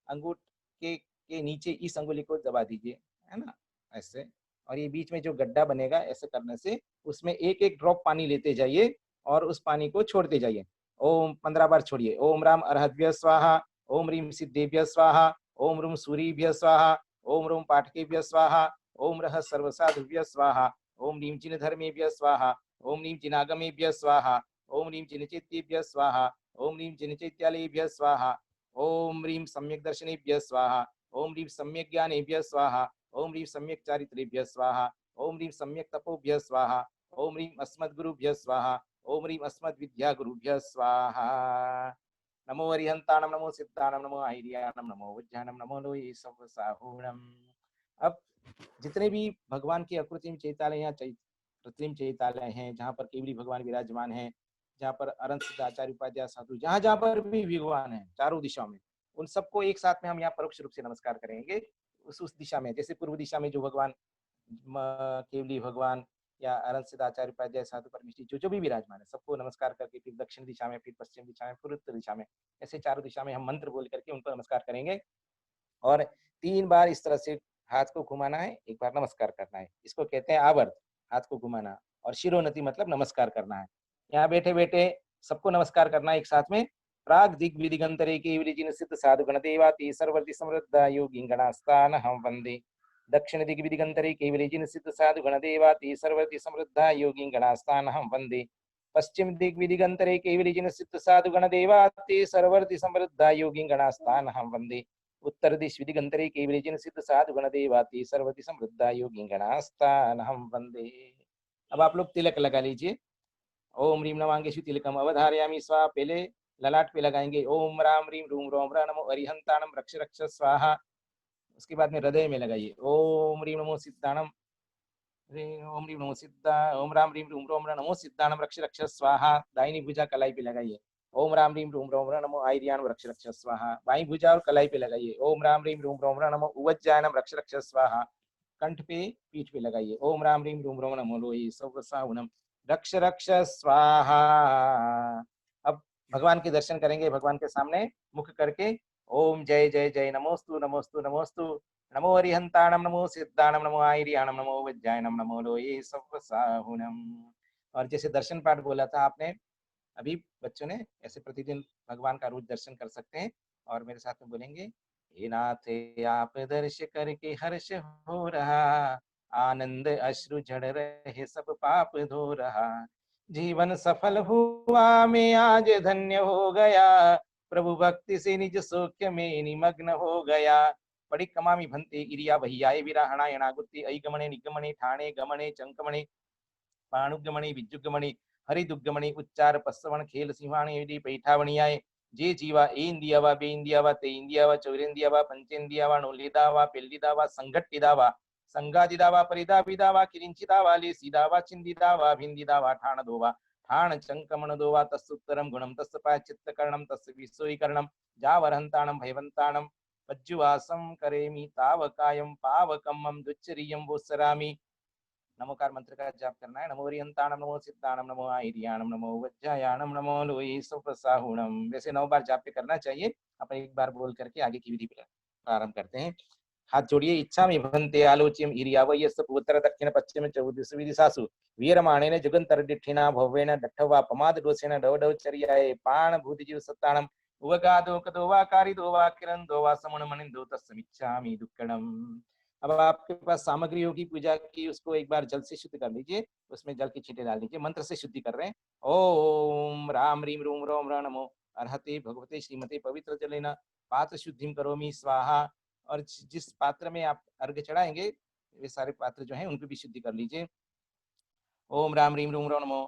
अंगूठ के नीचे इस अंगुली को दबा दीजिए, है ना, ऐसे। और ये बीच में जो गड्ढा बनेगा, ऐसे करने से उसमें एक एक ड्रॉप पानी लेते जाइए और उस पानी को छोड़ते जाइए। ओम 15 बार छोड़िए। ओम राम अर्हद्भ्य स्वाहा, ओम रीम सिद्धेभ्य स्वाहा, ओम रूम सूरीभ्य स्वाहा, ओम रूम पाठकेभ्य स्वाहा, ओम रह सर्वसाधुभ्य स्वाहा, ओम रीम जिन धर्मेभ्य स्वाहा, ओम रीम जिनागमेभ्य स्वाहा, ओम रीम जिन चित्तेभ्य स्वाहा, ओम ह्रीं जिनचैत्यालयेभ्यः स्वाहा। ओम ह्रीं सम्यक् दर्शनेभ्यः स्वाहा। ओम ह्रीं सम्यक् ज्ञानेभ्यः स्वाहा। ओम ह्रीं सम्यक् चारित्रेभ्यः स्वाहा। ओम ह्रीं सम्यक् तपोभ्यः स्वाहा। ओम ह्रीं अस्मद्गुरुभ्यः स्वाहा। ओम ह्रीं अस्मद्विद्यागुरुभ्यः स्वाहा। नमो अरिहंताणम, नमो सिद्धाणम, नमो आहिर्याणम, नमो वज्जानम, नमो लोये सब साहूणम। अब जितने भी भगवान के अकृत्रिम चैतालय या कृत्रिम चैतालय हैं, जहाँ पर केवली भगवान विराजमान हैं, जहाँ पर अनंत सिद्धाचार्य उपाध्याय साधु, जहाँ जहाँ पर भी भगवान हैं चारों दिशाओं में, उन सबको एक साथ में हम यहाँ परोक्ष रूप से नमस्कार करेंगे। उस दिशा में, जैसे पूर्व दिशा में जो भगवान केवली भगवान या अनंत सिद्धाचार्य उपाध्याय साधु परमेश्वरी जो जो भी विराजमान है, सबको नमस्कार करके फिर दक्षिण दिशा में, फिर पश्चिम दिशा में, फिर उत्तर दिशा में, ऐसे चारों दिशा में हम मंत्र बोल करके उनको नमस्कार करेंगे। और 3 बार इस तरह से हाथ को घुमाना है, एक बार नमस्कार करना है। इसको कहते हैं आवर्त, हाथ को घुमाना। और शिरोन्नति मतलब नमस्कार करना है। यहाँ बैठे बैठे सबको नमस्कार करना है एक साथ में। प्राग दिग्विदिगंतरे केवली जिन सिद्ध साधु गण देवाति सर्वर्ति समृद्धा योगी गणास्तान हम वंदे। दक्षिण दिग्विदिगंतरे केवली जिन सिद्ध साधु गण देवाति सर्वर्ति समृद्धा योगी गणास्तान हम वंदे। पश्चिम दिग्विदिगंतरे केवली जिन सिद्ध साधु गण देवाति सर्वर्ति समृद्धा योगी गणास्तान हम वंदे। उत्तर दिश दिगंतरे केवली जिन सिद्ध साधु गण देवाति सर्वति समृद्धा योगी गणास्तान हम वंदे। अब आप लोग तिलक लगा लीजिए। ओम ह्रीं नमांगेषु तिलकम अवधारयामि स्वाहा। पहले ललाट पे लगाएंगे ओम राम ह्रीं रूम रोम र नमो अरिहंताणम रक्ष रक्ष स्वाहा। उसके बाद में हृदय में लगाइए ओम ह्रीं नमो सिद्धाणम, ओम ह्रीं नमो सिद्धा, ओम राम ह्रीं रूम रोम र नमो सिद्धाणम रक्ष रक्ष स्वाहा। दाहिनी भुजा कलाई पे लगाइए ओम राम ह्रीं रूम रोम र नमो आयर्याणम रक्ष रक्ष स्वाहा। बाईं भुजा और कलाई पे लगाइए ओम राम ह्रीं रूम रोम र नमो उवज्जायनम रक्ष रक्ष स्वाहा। कंठ पे, पीठ पे लगाइए ओम राम ह्रीं रूम रोम नमो लोये सौवसाहुनम रक्ष रक्ष स्वाहा। अब भगवान के दर्शन करेंगे, भगवान के सामने मुख करके ओम जय जय जय नमोस्तु नमोस्तु नमोस्तु नमो अरिहंताणम, नमो सिद्धाणम, नमो आयर्याणम, नमो वज्जायनम, नमो लोये सौवसाहुनम। और जैसे दर्शन पाठ बोला था आपने अभी बच्चों ने, ऐसे प्रतिदिन भगवान का रोज दर्शन कर सकते हैं। और मेरे साथ में बोलेंगे हे नाथ आप दर्श करके हर्ष हो रहा, आनंद अश्रु झड़ रहे सब पाप धो रहा, जीवन सफल हुआ मैं आज धन्य हो गया, प्रभु भक्ति से निज सौख्य में निमग्न हो गया। पड़ी कमामी भंते इरिया वहियाए विराहणा यणागुत्ति ऐगमणे निगमणे ठाणे गमणे चंकमणे पाणुगमणे विजुगमणे हरिदुगमणे उच्चार पस्सवण खेल सिंहाणे यदि पैठावणियाए जे जीवा ए इंदियावा बे इंदियावा ते इंदियावा चौरेंदियावा पंचेंदियावा नोलिदावा पेल्लिदावा संघट्टिदावा संगादिदावा परिदाविदावा किरिंचिदावा लेसिदावा चिंदिदावा भिंदिदावा ठाण दोवा ठाण चंकमण दोवा तस्सुत्तरम गुणम तस्य पाचित्तकरणम तस्य विसोईकरणम जावरहंताणम भयवंताणम पज्जुवासम करेमि तावकायम पावकमम दुच्चरियम वोत्सरामि। नमोकार मंत्र का जाप करना है। नमो अरिहंताणम, नमो सिद्धाणम, नमो आयर्याणम, नमो वज्जायाणम, नमो लोये सौवसाहुणम। वैसे 9 बार जाप पे करना चाहिए। अपन एक बार बोल करके आगे की विधि प्रारंभ करते हैं। हाथ जोड़िए। इच्छा में भंते आलोच्यम इरियावयस्य उत्तर दक्षिण पश्चिम चौदिश विदिशासु वीरमाणेन जुगंतर डिठिना भवेन डठवा पमाद दोषेण डवडवचर्याये पाण भूतिजीव सत्ताणम उवगादो कदोवा कारिदोवा किरंदोवा समणमणिंदो तस्मिच्छामि दुक्कडम। अब आपके पास सामग्री होगी पूजा की, उसको एक बार जल से शुद्ध कर लीजिए। उसमें जल की छींटे डाल दीजिए। मंत्र से शुद्धि कर रहे हैं। ओम राम ह्रीं रूम रोम र नमो अर्हते भगवते श्रीमते पवित्र जलेन पात्र शुद्धिम करोमि स्वाहा। और जिस पात्र में आप अर्घ्य चढ़ाएंगे वे सारे पात्र जो हैं उनको भी शुद्धि कर लीजिए। ओम राम ह्रीं रूम रो नमो,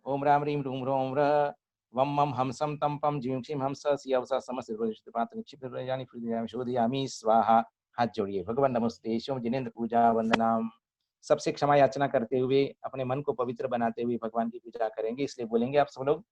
ओम राम ह्रीं रूम रोम र वम मम हमसम तम पम जीव क्षीम हंस सियावसा समस्त पात्र निक्षिप्त जानी फिर शोधयामि स्वाहा। हाथ जोड़िए। भगवान नमस्ते शिव जिनेन्द्र पूजा वंदनाम। सबसे क्षमा याचना करते हुए अपने मन को पवित्र बनाते हुए भगवान की पूजा करेंगे। इसलिए बोलेंगे आप सब लोग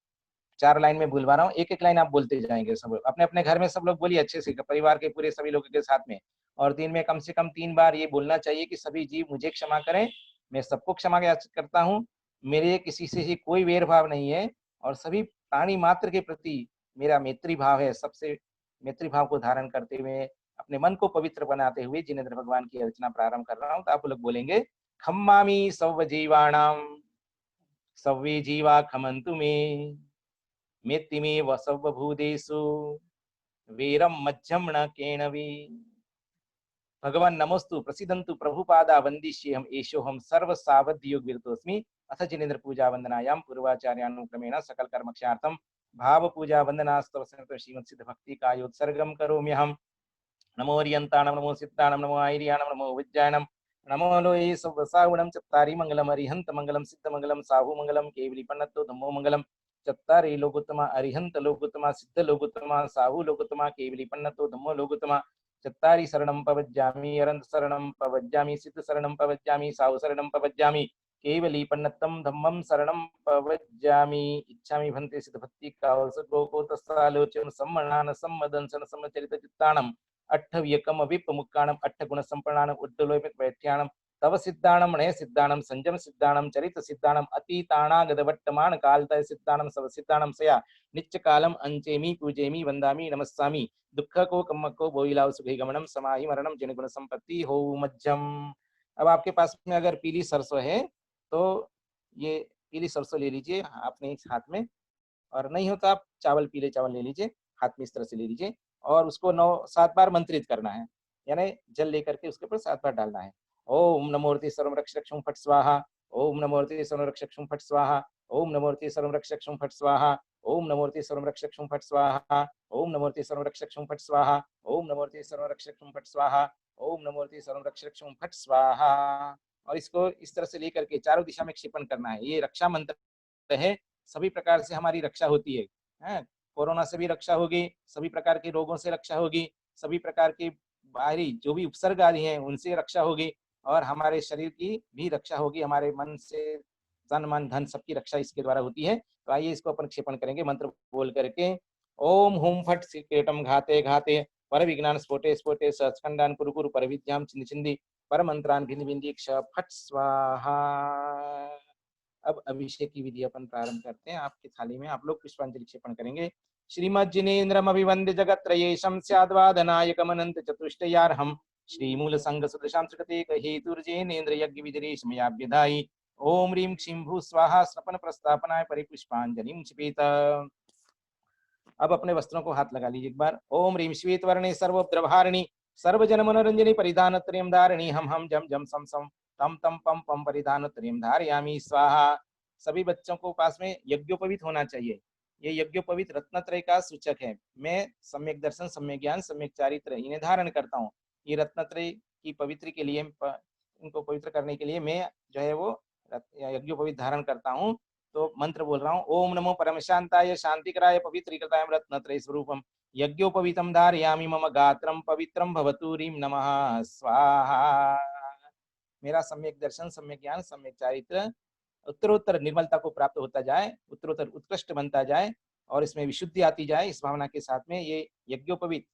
4 लाइन में बुलवा रहा हूँ, एक एक लाइन आप बोलते जाएंगे। सब लोग अपने अपने घर में सब लोग बोलिए अच्छे से, परिवार के पूरे सभी लोगों के साथ में। और दिन में कम से कम 3 बार ये बोलना चाहिए कि सभी जीव मुझे क्षमा करें, मैं सबको क्षमा करता हूँ, मेरे किसी से कोई वेर भाव नहीं है और सभी प्राणी मात्र के प्रति मेरा मैत्री भाव है। सबसे मैत्री भाव को धारण करते हुए अपने मन को पवित्र बनाते हुए जिनेन्द्र भगवान की अर्चना प्रारंभ कर रहा हूँ। तो आप लोग बोलेंगे खम्मामि सौव जीवाणाम सव्वे जीवा खमन्तु मे मेत्ति मे वसव भूदेषु वीरम मध्यम न केणवी। भगवान नमोस्तु प्रसिद्धन्तु प्रभुपादा वंदिष्येहम एषोहम सर्व सावध योग विरतोस्मि। अथ जिनेन्द्र पूजा वंदनायाम पूर्वाचार्यानुक्रमेण सकल कर्मक्षार्थम भाव पूजा वंदनास्तव श्रीमद सिद्ध भक्ति कायोत्सर्गम करोम्यहम्। नमो हरियंताणं नमो सिद्धाणं नमो आयर्याणं नमो विज्ञानं नमो लोये सवसावणं चत्तारि मंगलम अरिहंत मंगलम सिद्ध मंगलम साहु मंगलम केवली पन्नतो धम्मो मंगलम चत्तारि लोकोत्तमा अरिहंत लोकोत्तमा सिद्ध लोकोत्तमा साहु लोकोत्तमा केवली पन्नतो धम्मो लोकोत्तमा चत्तारि शरणं पवज्जामि अरंत शरणं पवज्जामि सिद्ध शरणं पवज्जामि साहु शरणं पवज्जामि केवली पन्नतम धम्मं शरणं पवज्जामि। इच्छामि भन्ते सिद्ध भक्ति कावसगोको तस्सालोचन सम्मनान सम्मदंसन सम्मचरित चित्ताणं अट्ठव्यकम विप मुक्काणम अट्ठ गुण संपन्नानम उद्दलोपित वैठ्याणम तव सिद्धाणम नय सिद्धाणम संजम सिद्धाणम चरित सिद्धाणम अतीताणागद वर्तमान कालतय सिद्धाणम सब सिद्धाणम सया नित्य कालम अंचेमी पूजेमी वंदामी नमस्सामी दुख को कम्म को बोइलाव सुखी गमनम समाहि मरणम जिन गुण संपत्ति हो मध्यम। अब आपके पास में अगर पीली सरसों है तो ये पीली सरसों ले लीजिए अपने हाथ में, और नहीं हो तो आप चावल पीले चावल ले लीजिए हाथ में, इस तरह से ले लीजिए और उसको 9-7 बार मंत्रित करना है, यानी जल लेकर के उसके ऊपर 7 बार डालना है। ओम नमोर्ति सर्वम रक्षक्षुम फट स्वाहा, ओम नमोर्ति सर्वम रक्षक्षुम फट स्वाहा, ओम नमोर्ति सर्वम रक्षक्षुम फट स्वाहा, ओम नमोर्ति सर्वम रक्षक्षुम फट स्वाहा, ओम नमोर्ति सर्वम रक्षक्षुम फट स्वाहा, ओम नमोर्ति सर्वम रक्षक्षुम फट स्वाहा, ओम नमोर्ति सर्वम रक्षक्षुम फट स्वाहा। और इसको इस तरह से लेकर के चारों दिशा में क्षेपण करना है। ये रक्षा मंत्र है, सभी प्रकार से हमारी रक्षा होती है। कोरोना से भी रक्षा होगी, सभी प्रकार के रोगों से रक्षा होगी, सभी प्रकार के बाहरी जो भी उपसर्ग आदि हैं उनसे रक्षा होगी, और हमारे शरीर की भी रक्षा होगी, हमारे मन से तन मन धन सबकी रक्षा इसके द्वारा होती है। तो आइए इसको अपन क्षेपण करेंगे मंत्र बोल करके। ओम हुम फट सिकेटम घाते घाते पर विज्ञान स्फोटे स्फोटे सहस्कंडान कुरु कुरु पर विद्याम चिंदी चिंदी पर मंत्रान भिन्न भिन्दी क्ष फट स्वाहा। अब अभिषेक की विधि अपन प्रारंभ करते हैं। आपकी थाली में आप लोग पुष्पांजलि क्षेपण करेंगे। श्रीमज्जिनेन्द्रम अभिवंद्य जगत्रयेशं स्याद्वादनायकमनंत चतुष्टयार्हम् श्रीमूल संग सदृशां सुकृतेक हेतुर्जेनेन्द्र यज्ञ विधिरेशमयाभ्यधायि ओम ह्रीं क्षीं भू स्वाहा स्नपन प्रस्थापनाय परिपुष्पांजलिं क्षिपेत। अब अपने वस्त्रों को हाथ लगा लीजिए एक बार। ओम ह्रीं श्वेत वर्णे सर्वद्रवहारिणी सर्वजन मनोरंजनी परिधान त्रयं धारिणी हम जम जम सम सम तम तम पम पम परिधान त्रयं धारयामि स्वाहा। सभी बच्चों को पास में यज्ञोपवीत होना चाहिए। ये यज्ञोपवीत रत्नत्रय का सूचक है। मैं सम्यक दर्शन, सम्यक ज्ञान, सम्यक चारित्र इन्हें धारण करता हूँ। ये रत्नत्रय की पवित्र के लिए, इनको पवित्र करने के लिए मैं जो है वो यज्ञोपवीत धारण करता हूँ। तो मंत्र बोल रहा हूँ। ओम नमो परम शांताय शांतिकराय पवित्रीकृताय रत्नत्रय स्वरूपम यज्ञोपवीतम धारयामि मम गात्रम पवित्रम भवतु ह्रीं नमः स्वाहा। मेरा सम्यक दर्शन, सम्यक ज्ञान, सम्यक चारित्र उत्तरोत्तर निर्मलता को प्राप्त होता जाए, उत्तरोत्तर उत्कृष्ट बनता जाए और इसमें विशुद्धि आती जाए, इस भावना के साथ में ये यज्ञोपवीत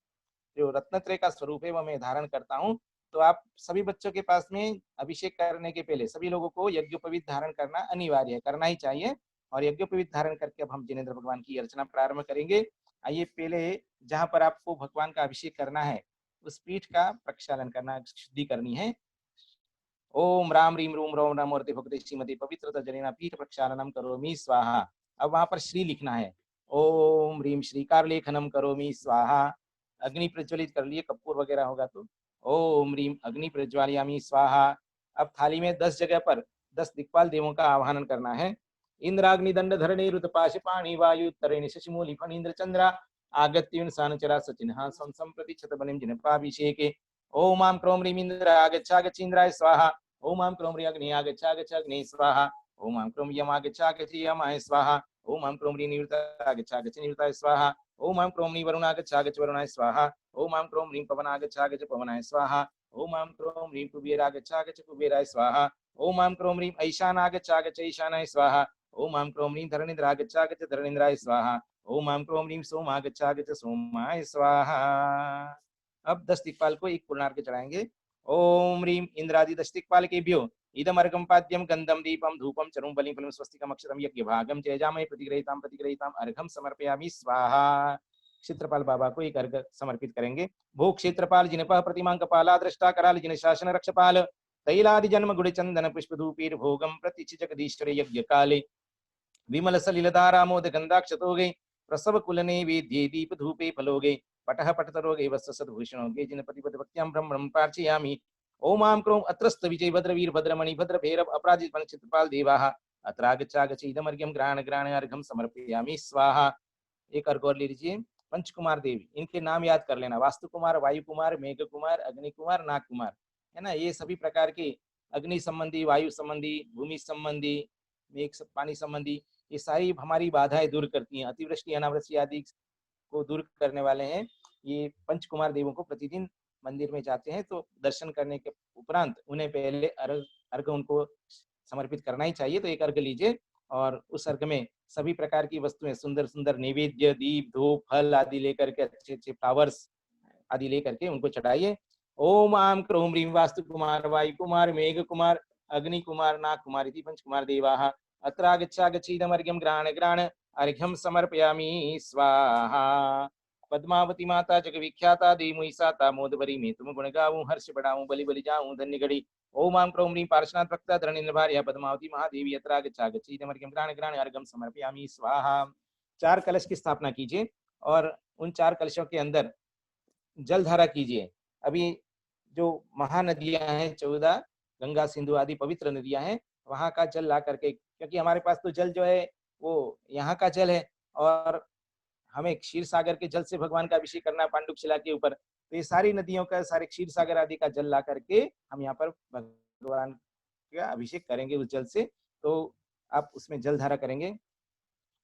जो रत्नत्रय का स्वरूप है वह मैं धारण करता हूँ। तो आप सभी बच्चों के पास में अभिषेक करने के पहले सभी लोगों को यज्ञोपवीत धारण करना अनिवार्य है, करना ही चाहिए। और यज्ञोपवीत धारण करके अब हम जिनेंद्र भगवान की अर्चना प्रारंभ करेंगे। आइए पहले जहाँ पर आपको भगवान का अभिषेक करना है उस पीठ का प्रक्षालन करना, शुद्धि करनी है। ओम राम रीम रूम रोम नमोर्ते भगवते श्रीमती पवित्रता जनिना पीठ प्रक्षालनम करोमि स्वाहा। अब वहां पर श्री लिखना है। ओम रीम श्रीकार लेखनम करोमि स्वाहा। अग्नि प्रज्वलित कर लिए, कपूर वगैरह होगा तो ओम रीम अग्नि प्रज्वालयामि स्वाहा। अब थाली में 10 जगह पर 10 दिक्पाल देवों का आवाहन करना है। इंद्राग्नि दंड धरणी रुत पाशपाणि वायु तरेणि शशिमूलि फणीन्द्र चंद्रा आगत्य सानचरा सचिन्हा संप्रति छतबलिं जिनपाभिषेके। ओम आम क्रोम रीम इंद्र आगच्छागच्छीन्द्राय स्वाहा। ओम आम क्रोम री अग्नि आगच्छागच्छग्ने स्वाहा। ओम आम क्रोम यम आगच्छागच्छयमाय स्वाहा। ओम आम क्रोम री निवृत्त आगच्छागच्छ निवृत्ताय स्वाहा। ओम आम क्रोम री वरुण आगच्छागच्छ वरुणाय स्वाहा। ओम आम क्रोम री पवन आगच्छागच्छ पवनाय स्वाहा। ओम आम क्रोम री कुबेर आगच्छागच्छ कुबेराय स्वाहा। ओम आम क्रोम री ईशान आगच्छागच्छ ईशानाय स्वाहा। ओम आम क्रोम री धरणीन्द्र आगच्छागच्छ धरणीन्द्राय स्वाहा। ओम आम क्रोम री सोम आगच्छागच्छ सोमाय स्वाहा। अब 10 दिक्पाल को एक पूर्णार्घ्य चढ़ाएंगे। ओम ह्रीं इंद्रादि 10 दिक्पालकेभ्यो इदमर्घं पाद्यं गंधं दीपं धूपं चरुं बलिं फलं स्वस्तिकम् अक्षरं यज्ञभागं जयजामहे प्रतिग्रहीतां अर्घं समर्पयामि स्वाहा। क्षेत्रपाल बाबा को एक अर्घ समर्पित करेंगे। भो क्षेत्रपाल जिनपः प्रतिमां कपाला दृष्टा कराल जिन शासन रक्षपाल तैलादि जन्म गुड़ चंदन पुष्प धूपीर भोगम प्रतीच जगदीश्वर यज्ञ काले विमल सलिलधारामोद गंधाक्षतोगे प्रसव कुलने वेद्ये दीप धूपे फलोगे पटः पटतरोगे वत्स सद्भूषणोगे जिनपति भक्त्यां ब्रह्मं प्रार्थयामि। ओम आम क्रोम अत्रस्त विजय भद्रवीर भद्रमणि भद्र भैरव अपराजित क्षेत्रपाल देवाः अत्रागच्छागच्छ इदमर्घ्यं ग्राण ग्राण अर्घं समर्पयामि स्वाहा। एक अर्घ और ले लीजिए। पंचकुमार देवी, इनके नाम याद कर लेना, वास्तु कुमार, वायु कुमार, मेघ कुमार, अग्नि कुमार, नाग कुमार, है ना। ये सभी प्रकार के अग्नि संबंधी, वायु संबंधी, भूमि संबंधी, मेघ पानी संबंधी, ये सारी हमारी बाधाएं दूर करती हैं, अतिवृष्टि अनावृष्टि आदि को दूर करने वाले हैं। ये पंचकुमार देवों को प्रतिदिन मंदिर में जाते हैं तो दर्शन करने के उपरांत उन्हें पहले अर्घ उनको समर्पित करना ही चाहिए। तो एक अर्घ लीजिए और उस अर्घ में सभी प्रकार की वस्तुएं, सुंदर सुंदर नैवेद्य, दीप, धूप, फल आदि लेकर के, अच्छे अच्छे फ्लावर्स आदि लेकर के उनको चढ़ाइए। ओम आम क्रोम ह्रीम वास्तु कुमार, वायु कुमार, मेघ कुमार, अग्नि कुमार, नाग कुमार इति पंचकुमार देवाः अत्र गच्छागच्छीदमर्घ्यं ग्राण ग्राण अर्घ्यं समर्पयामि स्वाहा। पद्मावती माता जग विख्याता देमुई साता मोदवरी में तुम गुण गाऊं, हर्ष बढ़ाऊं, बलि बलि जाऊं धन्य घड़ी। ओम आम क्रोम ह्रीं पार्श्वनाथ भक्ता धरणीन्द्र भार्या पद्मावती महादेवी अत्र गच्छागच्छीदमर्घ्यं ग्राण ग्राण अर्घ्यं समर्पयामि स्वाहा। 4 कलश की स्थापना कीजिए और उन 4 कलशों के अंदर जल धारा कीजिए। अभी जो महानदियां हैं 14 गंगा सिंधु आदि पवित्र नदियां हैं, वहां का जल ला करके, क्योंकि हमारे पास तो जल जो है वो यहाँ का जल है और हमें क्षीर सागर के जल से भगवान का अभिषेक करना है पांडुक शिला के ऊपर। तो ये सारी नदियों का, सारे क्षीर सागर आदि का जल ला करके हम यहाँ पर भगवान का अभिषेक करेंगे उस जल से। तो आप उसमें जल धारा करेंगे।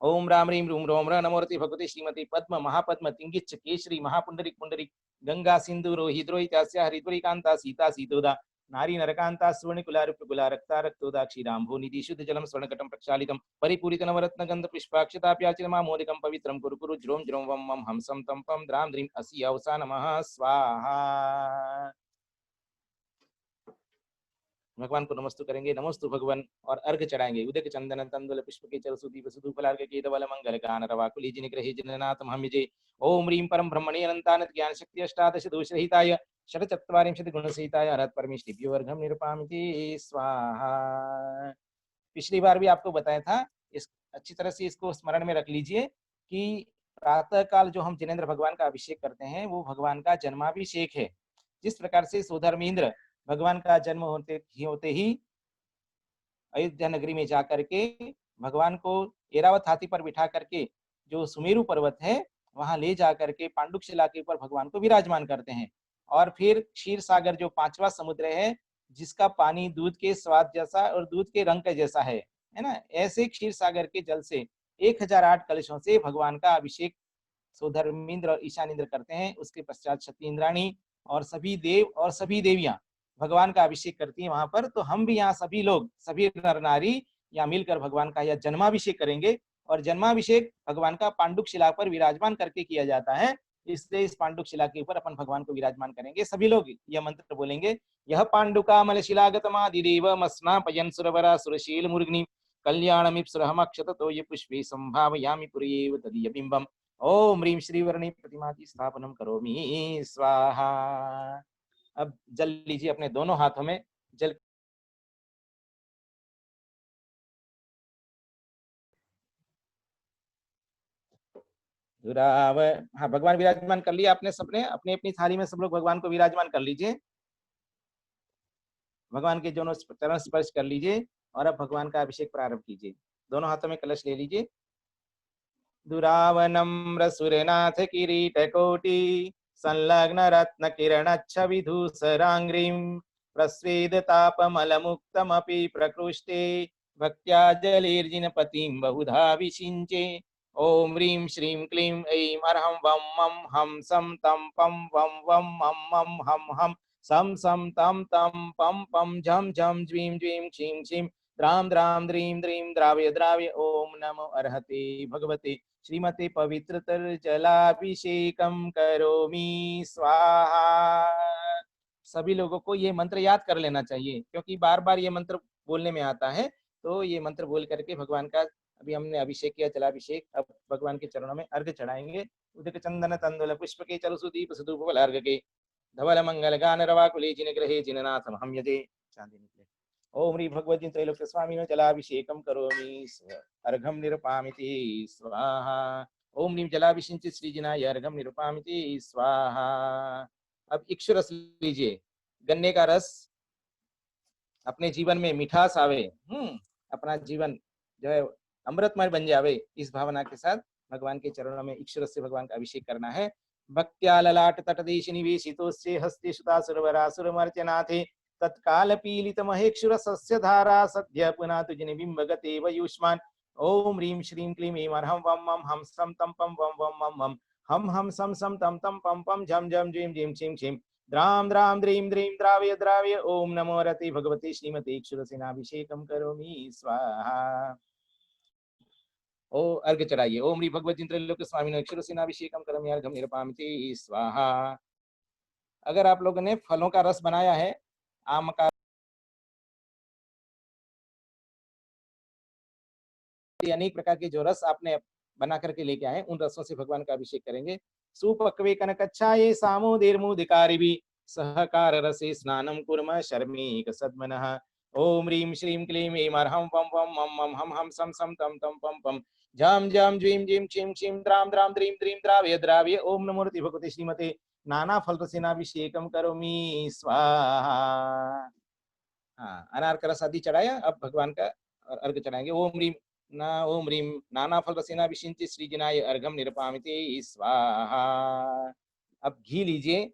ओम राम रीम रूम रोम र नमोरति भगवती श्रीमती पद्म महापद्म तिंगिच्छ केशरी महापुंडरिक पुंडरिक गंगा सिंधु रोहित रोहितास्या हरिद्वरीकांता सीता सीतोदा नारी नरकांता सुवर्णकुला रूपकुला रक्ता रक्तोदा क्षीरांभो निधि शुद्ध जलम स्वर्णकटं प्रक्षालितं परिपूरित नवरत्न गंध पुष्पाक्षताप्याचिरमा मोदिकं पवित्रं कुरु कुरु ज्रोम ज्रोम वम मम हंसं तम पम द्राम द्रीम असि अवसा नमः स्वाहा। भगवान को नमस्तु करेंगे, नमस्तु भगवान, और अर्घ चढ़ाएंगे। उदक चंदन तंदुल पुष्प के चल सुदीप सुधूफलार्घ के धवल मंगल गान रवाकुली जिनग्रहे जिननाथ महमिजे। ओम ह्रीं परम ब्रह्मणे अनंतानंद ज्ञान शक्ति अष्टादश दोष रहिताय षट्चत्वारिंशत् गुण सहिताय अरहत परमेष्टिभ्यो अर्घं निरुपामिति स्वाहा। पिछली बार भी आपको बताया था, इस अच्छी तरह से इसको स्मरण में रख लीजिए कि प्रातः काल जो हम जिनेंद्र भगवान का अभिषेक करते हैं वो भगवान का जन्माभिषेक है। जिस प्रकार से सोधर्मेंद्र भगवान का जन्म होते ही अयोध्या नगरी में जाकर के भगवान को ऐरावत हाथी पर बिठा करके जो सुमेरु पर्वत है वहां ले जाकर के पांडुक शिला के ऊपर भगवान को विराजमान करते हैं। और फिर क्षीर सागर जो 5वां समुद्र है, जिसका पानी दूध के स्वाद जैसा और दूध के रंग के जैसा है ना, ऐसे क्षीर सागर के जल से 1008 कलशों से भगवान का अभिषेक सोधर्मेंद्र और ईशानेंद्र करते हैं। उसके पश्चात शक्ति इंद्राणी और सभी देव और सभी देवियां भगवान का अभिषेक करती हैं वहां पर। तो हम भी यहाँ सभी लोग, सभी नर नारी यहाँ मिलकर भगवान का यह जन्माभिषेक करेंगे। और जन्माभिषेक भगवान का पांडुक शिला पर विराजमान करके किया जाता है, इसलिए इस पांडुक शिला के ऊपर अपन भगवान को विराजमान करेंगे। सभी लोग यह मंत्र बोलेंगे, यह पांडुकामल शिलागतमादिदेव मस्नापयन् सुरवरा सुरशील मूर्ध्नि कल्याणमीप्सुरहमक्षततो ये पुष्पे संभावयामि पुरयेव तदीय बिंबम। ओम ह्रीं श्रीवर्णी प्रतिमा की स्थापनम करोमि स्वाहा। अब जल लीजिए अपने दोनों हाथों में। जल हाँ, भगवान विराजमान कर लिया आपने सबने अपनी अपनी थाली में। सब लोग भगवान को विराजमान कर लीजिए, भगवान के दोनों चरण स्पर्श कर लीजिए और अब भगवान का अभिषेक प्रारंभ कीजिए। दोनों हाथों में कलश ले लीजिए। दुरावनम्र सुरनाथ किरीट कोटि संलग्न रत्न किरणच्छविधूसराङ्घ्रिं प्रस्वेदतापमलमुक्तमपि प्रकृष्टे भक्त्या जलेर्जिनपतिं बहुधा विषिञ्चे। ओम ह्रीं श्रीं क्लीं ऐं अर्हं वं मं हं सं तं पं वं वं मं मं हं हं सं सं तं तं पं पं झं झं ज्वीं ज्वीं क्षीं क्षीं द्रां द्रां द्रीं द्रीं द्रावय द्रावय। ओम नमो अर्हते भगवते श्रीमते पवित्रतर जलाभिषेकम करोमि स्वाहा। सभी लोगों को ये मंत्र याद कर लेना चाहिए, क्योंकि बार बार ये मंत्र बोलने में आता है। तो ये मंत्र बोल करके भगवान का अभी हमने अभिषेक किया, जलाभिषेक। अब भगवान के चरणों में अर्घ चढ़ाएंगे। उदक चंदन तंदुल पुष्प के चल सुदीप सुधूप अर्घ के धवल मंगल गान रवाकुले जिनग्रहे जिननाथ हम यजे। चांदी निकले। ओम ह्रीं भगवती त्रैलोक्य स्वामिनो जलाभिषेकं करोमि अर्घं निरुपामिति स्वाहा। ओम ह्रीं जलाभिषिञ्चित श्रीजिनाय अर्घं निरुपामिति स्वाहा। अब इक्षु रस लीजिए, गन्ने का रस। अपने जीवन में मिठास आवे, अपना जीवन जो है अमृतमय बन जावे, इस भावना के साथ भगवान के चरणों में ईश्वर से भगवान का अभिषेक करना है। भक्त्या ललाट तटदेश निवेशितोस्य हस्ते सुतासुरवरासुरमर्चनाथे तत्काल पीलित महेक्षुर सस्य धारा सद्य पुनः तुजनि बिंबगते वयुष्मान। ओम ह्रीं श्रीं क्लीं ऐं अर्हं वं मं हम सम तम पम वम वम मम मम हम सम सम तम तम पम पम झम झम झीं झीं छीं छीं द्रां द्रां द्रीं द्रीं द्रावय द्रावय। ओम नमो रते भगवते श्रीमते ईश्वरसेनाभिषेकं करोमि स्वाहा। ओ अर्घ चढ़ाइए। ओम ह्रीं भगवती त्रैलोक्य स्वामिनो ईश्वरसेनाभिषेकं करोमि अर्घं निरपामिते स्वाहा। अगर आप लोगों ने फलों का रस बनाया है, आम का, अनेक प्रकार के जो रस आपने बना करके लेके आए, उन रसों से भगवान का अभिषेक करेंगे। सुपक्वे कनकच्छाये सामोदेर्मुदिकारिभिः सहकार रसे स्नानं कुर्मः शर्मीक सद्मनः। ओम ह्रीं श्रीं क्लीं ऐं अर्हं वं वं मं मं हम हम सम सम तम तम पम पम झम झम झीं झीं छीं छीं द्रां द्रां द्रीं द्रीं द्रावय द्रावय। ओम नमो भगवते श्रीमते नाना फल रसेनाभिषेकं करोमि स्वाहा। हाँ, अनार का रस आदि चढ़ाया, अब भगवान का अर्घ चढ़ाएंगे। ओम ह्रीं नाना फल रसेनाभिषिंचित श्रीजनाय अर्घम निरपामिते स्वाहा। अब घी लीजिए,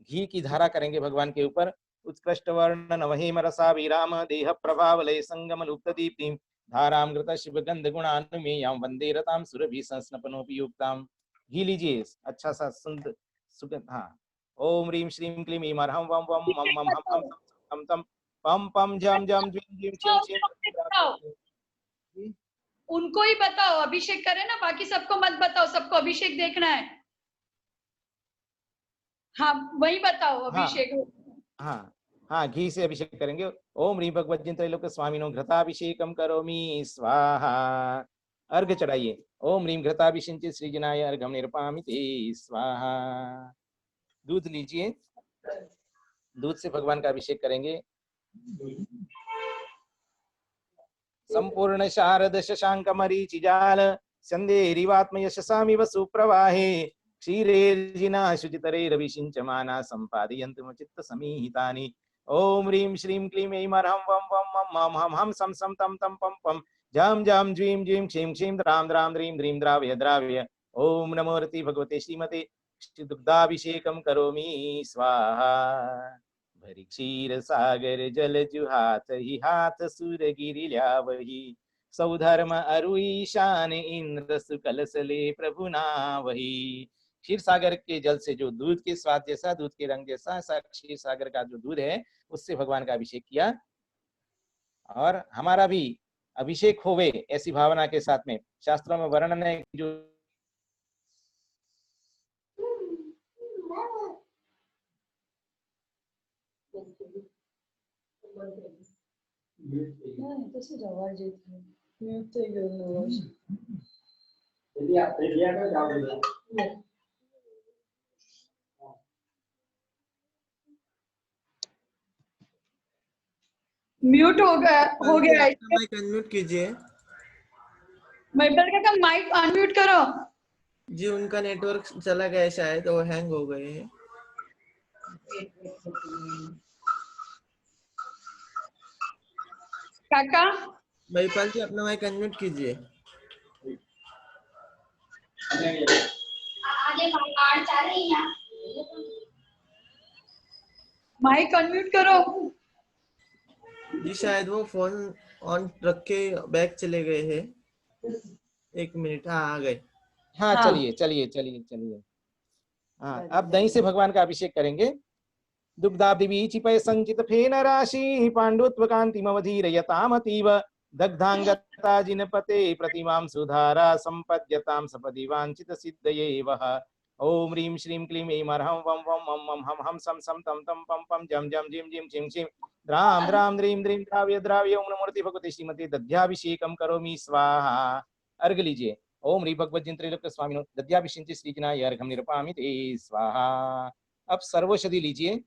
घी की धारा करेंगे भगवान के ऊपर। उत्कृष्ट वर्ण नवहेम रसा विराम देह प्रभावलय संगम लुप्त दीप्तिम धाराम घृत शिव गंध गुणानुमेयां वंदे रताम सुरभि संस्नपनोपयुक्ताम। घी लीजिए, अच्छा सा सुंदर सुगंध। हाँ, ओम ह्रीं श्रीं क्लीं ऐं अर्हं वं वं मं मं हम हम तम पम पम झम झम झीं झीं छीं छीं। उनको ही बताओ, अभिषेक करे ना, बाकी सबको मत बताओ, सबको अभिषेक देखना है। हाँ, वही बताओ अभिषेक। हाँ हाँ, घी से अभिषेक करेंगे। ओम ह्रीं भगवती त्रैलोक्य स्वामिनो घृताभिषेकं करोमि स्वाहा। अर्घ चढ़ाइए। ओम ह्रीं घृताभिषिंचित श्रीजनाय अर्घम निरपामिते स्वाहा। दूध लीजिए, दूध से भगवान का अभिषेक करेंगे। संपूर्ण शारद शशांक मरीचिजाल संदेरिवात्म यशसामिव सुप्रवाहे क्षीरेर्जिना शुचितरे रविषिञ्चमाना सम्पादयन्तु चित्त समीहितानि। ओम ह्रीं श्रीं क्लीं ऐं अर्हं वं वं मं हम हम सम सम तम तम पम पम झम झम झीं झीं क्षीं क्षीं द्रां द्रां द्रीं द्रीं द्रावय द्रावय। ओम नमो रति भगवते श्रीमते दुग्धाभिषेकं करोमि स्वाहा। भरी क्षीर सागर जल जुहात ही हाथ सुर गिरि ल्यावही सौधर्म अरु ईशान इंद्र सुकलसले प्रभु नावही। क्षीर सागर के जल से जो दूध के स्वाद जैसा, दूध के रंग जैसा, ऐसा क्षीर सागर का जो दूध है, उससे भगवान का अभिषेक किया। और हमारा भी अभिषेक होवे ऐसी भावना के साथ में शास्त्रों में वर्णन है जो म्यूट हो गया माइक अनम्यूट कीजिए महिपाल काका, माइक अनम्यूट करो जी। उनका नेटवर्क चला गया शायद, वो हैंग हो गए हैं। काका। महिपाल जी, अपना माइक अनम्यूट कीजिए। माइक अनम्यूट करो जी, शायद वो फोन ऑन रख के बैक चले गए हैं। एक मिनट। हाँ, आ गए। हाँ, चलिए चलिए चलिए चलिए। हाँ, अब दही से भगवान का अभिषेक करेंगे। दुग्धाब्धि चिपय संचित फेन राशि पांडुत्व कांतिमवधीरयतामतीव दग्धांगता जिनपते प्रतिमां सुधारा संपद्यतां सपदि वांछित सिद्धये वः। ओम ह्रीं श्रीं क्लीं ऐं अर्हं वं वं मं मं हम हम सम सम तम तम पम पम झम झम झीं झीं छीं छीं द्रां द्रां द्रीं द्रीं द्रावय द्रावय। ओम नमो भगवते श्रीमते दध्याभिषेकं करोमि स्वाहा। अर्घ लीजिए। ओम ह्रीं भगवती त्रैलोक्य स्वामिनो दध्याभिषिंचित श्रीजनाय अर्घं निरपामिते स्वाहा। अब सर्वौषधि लीजिए।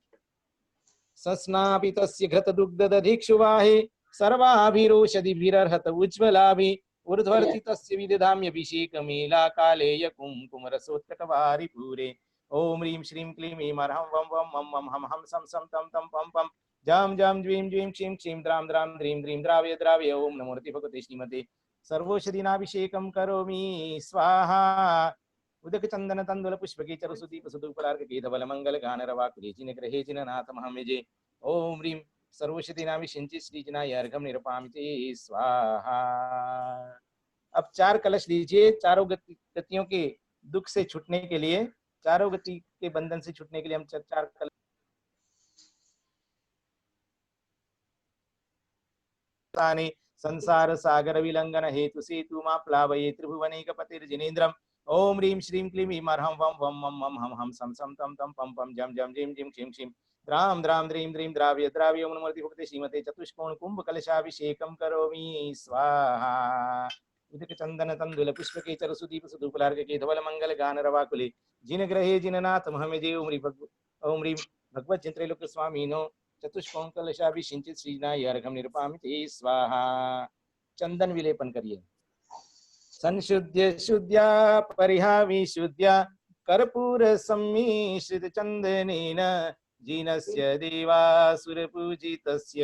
सस्नापि तस्य घृतदुग्धदधिक्षुवाहे सर्वाभिरोषधिभिरर्हत उज्ज्वलाभि ऊर्ध्वर्ति तस्य विदधाम्यभिषेकमेला कालेय कुङ्कुमरसोत्कटवारिपूरे। ओम ह्रीं श्रीं क्लीं ऐं अर्हं वं वं मं मं हम हम सम सम तम तम पम पम झम झम झीं झीं क्षीं क्षीं द्रां द्रां द्रीं द्रीं द्रावय द्रावय। ओम नमो भगवते श्रीमते सर्वौषधीनाभिषेकं करोमि स्वाहा उदक चंदन तंदुल पुष्पके चरुसुदीप सुदुपलार्के धवल मंगल गान रवाकुले जिन ग्रहे जिन नाथ महमेजे ओम ह्रीं सर्वौषधीनाभिषिंचि श्रीजनाय अर्घ्यं निरपामिते स्वाहा। अब 4 कलश लीजिए। चारों गतियों के दुख से छूटने के लिए, चारों गति के बंधन से छूटने के लिए हम 4 कलश संसार सागर विलंघन हेतु सेतु मा प्लावये त्रिभुवनैक पतिर्जिनेन्द्रम ओम ह्रीं श्रीं क्लीं ह्रीं अर्हं वं वं मं मं हं हं सं सं तं तं पं पं जं जं जीं जीं क्षीं क्षीं द्रां द्रां द्रीं द्रीं द्राव्य द्राव्य ओम नमो भगवते श्रीमते चतुष्कोण कुंभ कलशाभिषेकं करोमि स्वाहा। उदक चंदन तंदुल पुष्पके चरसुदीप सुदुपलार्के धवल मंगल गान रवाकुले जिन ग्रहे जिन नाथ महमेजे ओम ह्रीं भगवत चिंत्रलोक स्वामीनो चतुष्कोण कलशाभिषिंचित श्रीजनाय अर्घ्यं निरपामिते स्वाहा। चंदन विलेपन करिए। संशुद्ध्य शुद्ध्या परिहावि शुद्ध्या कर्पूर सम्मिश्रित चंदनेन जिनस्य देवासुर पूजितस्य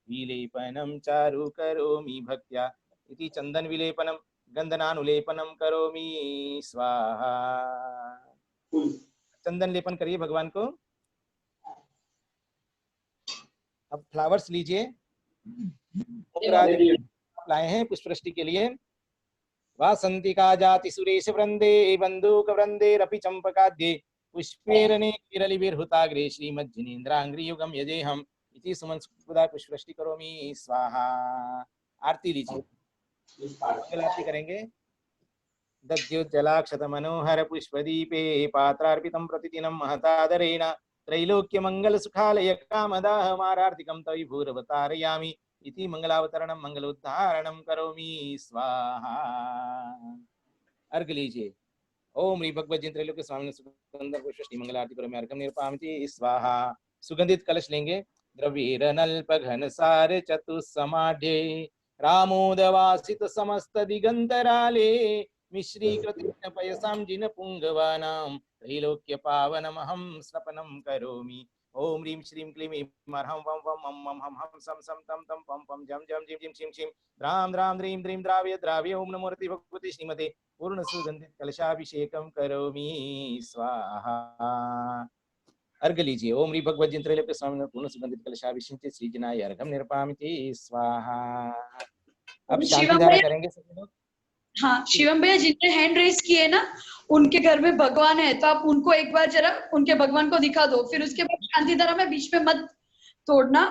विलेपनं चारु करोमि भक्त्या इति चंदन विलेपनं गंधनानुलेपनं करोमि स्वाहा। चंदन लेपन करिए भगवान को। अब फ्लावर्स लीजिए। लाए हैं पुष्पवृष्टि के लिए। वासंतिका जाति सुरेश वृंदे बंदूक वृंदे रपि चंपकाद्ये पुष्पेरणे किरलिभिर्हुताग्रे श्रीमज्जिनेन्द्रांग्री युगम यजेहम इति सुमन सुखदा पुष्पवृष्टि करोमि स्वाहा। आरती लीजिए। मंगल आरती करेंगे। दद्योज्जलाक्षत मनोहर पुष्पदीपे पात्रार्पितं प्रतिदिनं महतादरेण त्रैलोक्य मंगल सुखालय कामदाहमारार्तिकं तवि भूरवतारयामि इति मंगलावतरणं मंगलोद्धारणं करोमि स्वाहा। अर्घ लीजिए। ओम ह्रीं भगवत त्रैलोक्य स्वामिने सुगंध पुष्पवृष्टि मंगल आरती करोमि अर्घ्यं निरपामिते स्वाहा। सुगंधित कलश लेंगे। द्रवीरनल्प घन सार चतुस्समाढ्ये रामोदवासित समस्त दिगंतराले मिश्रीकृतेन पयसां जिन पुंगवानां त्रैलोक्य पावनमहं स्नपनं करोमि ओम ह्रीं श्रीं क्लीं ह्रीं अर्हं वं वं मं मं हं हं सं सं तं तं पं पं जं जं जीं जीं क्षीं क्षीं द्रां द्रां द्रीं द्रीं द्राव्य द्राव्य ओम नमो भगवते श्रीमते पूर्ण सुगंधित कलशाभिषेकं करोमि स्वाहा। अर्घ लीजिए। ओम ह्रीं भगवत त्रैलोक्य स्वामिने पूर्ण सुगंधित कलशाभिषेक श्रीजनाय अर्घ्यं निरपामिते स्वाहा। अब शांति धारा करेंगे सभी लोग। हाँ, शिवम भैया जिनने हैंड रेस किए ना उनके घर में भगवान है, तो आप उनको एक बार जरा उनके भगवान को दिखा दो, फिर उसके बाद शांति धारा में बीच में मत तोड़ना,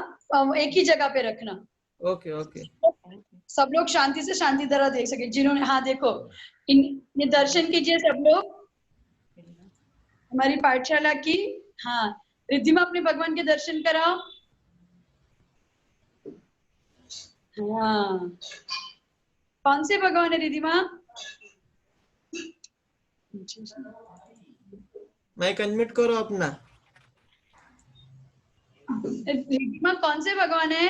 एक ही जगह पे रखना। Okay okay. सब लोग शांति से शांति धारा देख सके जिन्होंने। हाँ देखो, ये दर्शन कीजिए सब लोग हमारी पाठशाला की। हाँ, रिद्धिमा अपने भगवान के दर्शन कराओ। हाँ, कौन से भगवान है रिद्धिमा? माइक अनम्यूट करो अपना। रिद्धिमा कौन से भगवान है?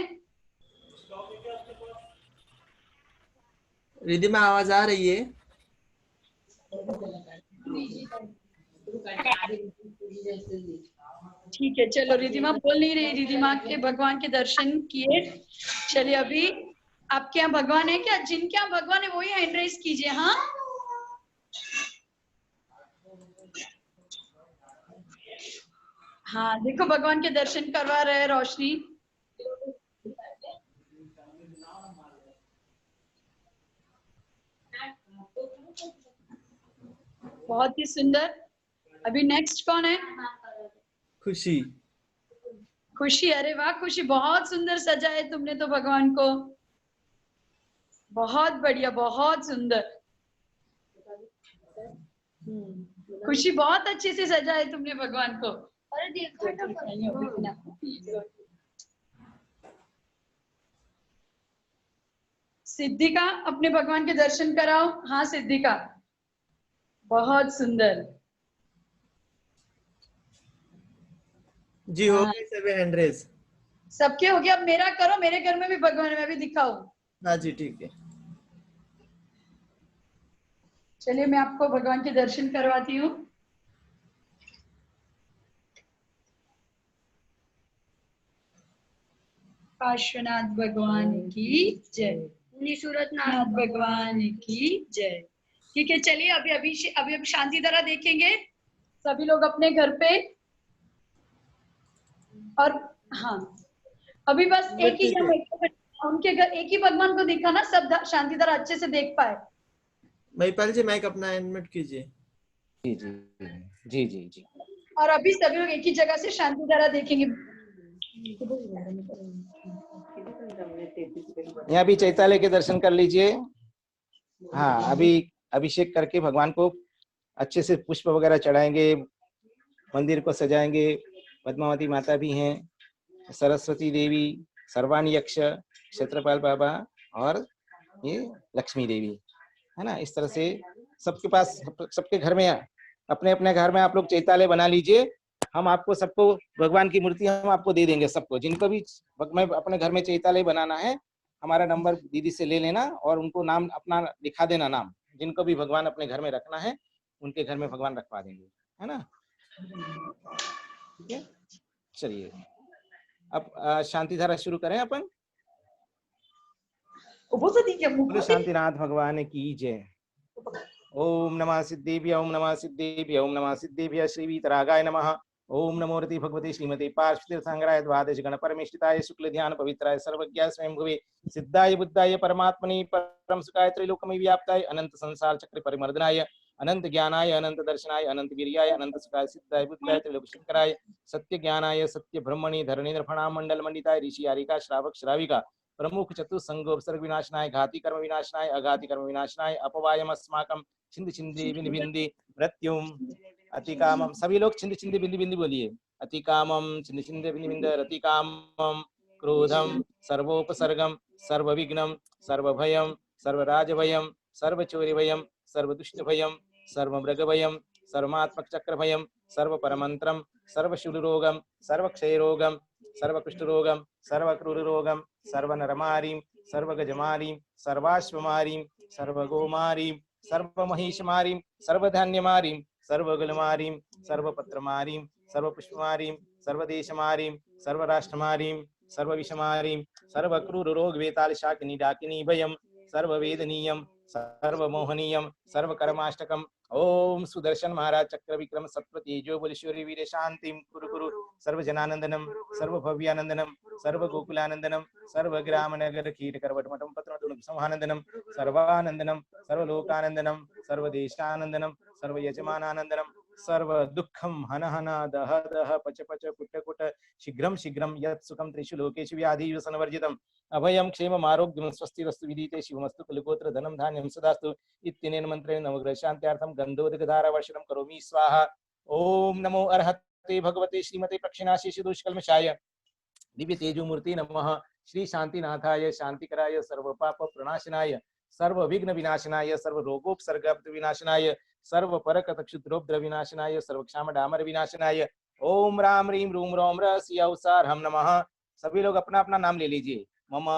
रिद्धिमा आवाज आ रही है? ठीक है, चलो रिद्धिमा बोल नहीं रही, रिद्धिमा के भगवान के दर्शन किए। चलिए अभी आपके यहाँ भगवान है क्या? जिनके यहाँ भगवान है वही हैंड रेस कीजिए। हाँ, हाँ देखो भगवान के दर्शन करवा रहे हैं रोशनी। बहुत ही सुंदर। अभी नेक्स्ट कौन है? खुशी। खुशी, अरे वाह खुशी, बहुत सुंदर सजा है तुमने तो भगवान को। बहुत बढ़िया, बहुत सुंदर। खुशी, बहुत अच्छे से सजा है तुमने भगवान को। अरे देखो सिद्धिका अपने भगवान के दर्शन कराओ। हाँ सिद्धिका, बहुत सुंदर जी। हो गए सभी हैंड रेस? सबके हो गया। अब मेरा करो, मेरे घर में भी भगवान है, मैं भी दिखाऊं। हाँ जी ठीक है। चलिए मैं आपको भगवान के दर्शन करवाती हूँ। पार्श्वनाथ भगवान की जय। मुनि सूरतनाथ नाथ भगवान की जय। ठीक है, चलिए अभी शांति धारा देखेंगे सभी लोग अपने घर पे। और हाँ, अभी बस एक ही जन उनके घर एक ही भगवान को देखा ना, सब शांति धारा अच्छे से देख पाए। महिपाल जी माइक अपना अनम्यूट कीजिए। जी जी जी जी जी। और अभी सभी लोग एक ही जगह से शांति धारा देखेंगे। यहाँ भी चैतालय के दर्शन कर लीजिए। हाँ, अभी अभिषेक करके भगवान को अच्छे से पुष्प वगैरह चढ़ाएंगे, मंदिर को सजाएंगे। पद्मावती माता भी हैं, सरस्वती देवी, सर्वाणी यक्ष, क्षेत्रपाल बाबा और ये लक्ष्मी देवी है ना। इस तरह से सबके पास, सबके घर में, अपने अपने घर में आप लोग चैतालय बना लीजिए। हम आपको सबको भगवान की मूर्ति हम आपको दे देंगे सबको। जिनको भी अपने घर में चैतालय बनाना है, हमारा नंबर दीदी से ले लेना और उनको नाम अपना लिखा देना। नाम जिनको भी भगवान अपने घर में रखना है उनके घर में भगवान रखवा देंगे, है ना। ठीक है, चलिए अब शांति धारा शुरू करें अपन। बोलो शांतिनाथ भगवान की जय। ओम नमः सिद्धेभ्य, ओम नमः सिद्धेभ्य, ओम नमः सिद्धेभ्य। श्री वीतरागाय नमः। ओम नमो रति भगवते श्रीमते पार्श्वतीर्थांगराय द्वादश गण परमेष्ठिताय शुक्ल ध्यान पवित्राय सर्वज्ञाय स्वयंभुवे सिद्धाय बुद्धाय परमात्मने परम सुखाय त्रिलोकमय व्याप्ताय अनंत संसार चक्र परिमर्दनाय अनंत ज्ञानाय अनंत दर्शनाय अनंत वीर्याय अनंत सुखाय सिद्धाय बुद्धाय त्रिलोक शंकराय सत्य ज्ञानाय सत्य ब्रह्मणि धरणीन्द्र फणा मंडल मंडिताय ऋषि आरिका श्रावक श्राविका प्रमुख चतुसंग उपसर्ग विनाशनाय घाति कर्म विनाशनाय अघाति कर्म विनाशनाय अपवायम अस्माकं छिंद छिंदे बिंद बिंदे मृत्युम अतिकामम। सभी लोग छिंद छिंदे बिंद बिंद बोलिए। अतिकामम छिंद छिंदे बिंद बिंद रतिकामम क्रोधम सर्वोपसर्गम सर्वविघ्नम सर्वभयम सर्वराजभयम सर्वचोरिभयम सर्वदुष्टभयम सर्वमृगभयम सर्वात्मक चक्रभयम सर्वपरमंत्रम सर्वशूलरोगम सर्वक्षयरोगम सर्वकुष्ठरोगम सर्वक्रूररोगम सर्वनरमारीं सर्वगजमारीं सर्वाश्वमारीं सर्वगोमारीं सर्वमहिषमारीं सर्वधान्यमारीं सर्वगुलमारीं सर्वपत्रमारीं सर्वपुष्पमारीं सर्वदेशमारीं सर्वराष्ट्रमारीं सर्वविषमारीं सर्वक्रूररोगवेतालशाकिनी डाकिनी भयं सर्ववेदनीयं सर्वमोहनीयं सर्वकर्माष्टकम्। ओम सुदर्शन महाराज चक्र विक्रम सत्वतेजो बलेश्वरी वीर शांतिम कुरु कुरु सर्वजनानंदनम सर्वभव्यानंदनम सर्वगोकुलानंदनम सर्वग्राम नगर कीट करवटमठम पत्रमतुलम संहानंदनम सर्वानंदनम सर्वलोकानंदनम सर्वदेशानंदनम सर्वयजमानानंदनम सर्व दुःखम हन हन दह दह पच पच कुट कुट शीघ्रम शीघ्रम यत् सुखम त्रिषु लोकेषु व्याधि व्यसनवर्जितम अभयम क्षेमम आरोग्यम स्वस्तिरस्तु विदिते शिवमस्तु कुलगोत्र धनम धान्यम सदास्तु इत्यनेन मंत्रेण नवग्रह शांत्यार्थम गंधोदकधारा वर्षणं करोमि स्वाहा। ओम नमो अर्हते भगवते श्रीमते प्रक्षिणाशेष दुष्कल्मषाय दिव्य तेजोमूर्ति नमः। श्री शांतिनाथाय शांतिकराय सर्वपाप प्रणाशनाय सर्वविघ्न विनाशनाय सर्वरोगोपसर्ग विनाशनाय सर्वपरकतक्षुद्रोद्र विनाशनाय सर्वक्षाम डामर विनाशनाय ओम राम रीम रूम रोम रसियाउसार हम नमः। सभी लोग अपना अपना नाम ले लीजिए। मम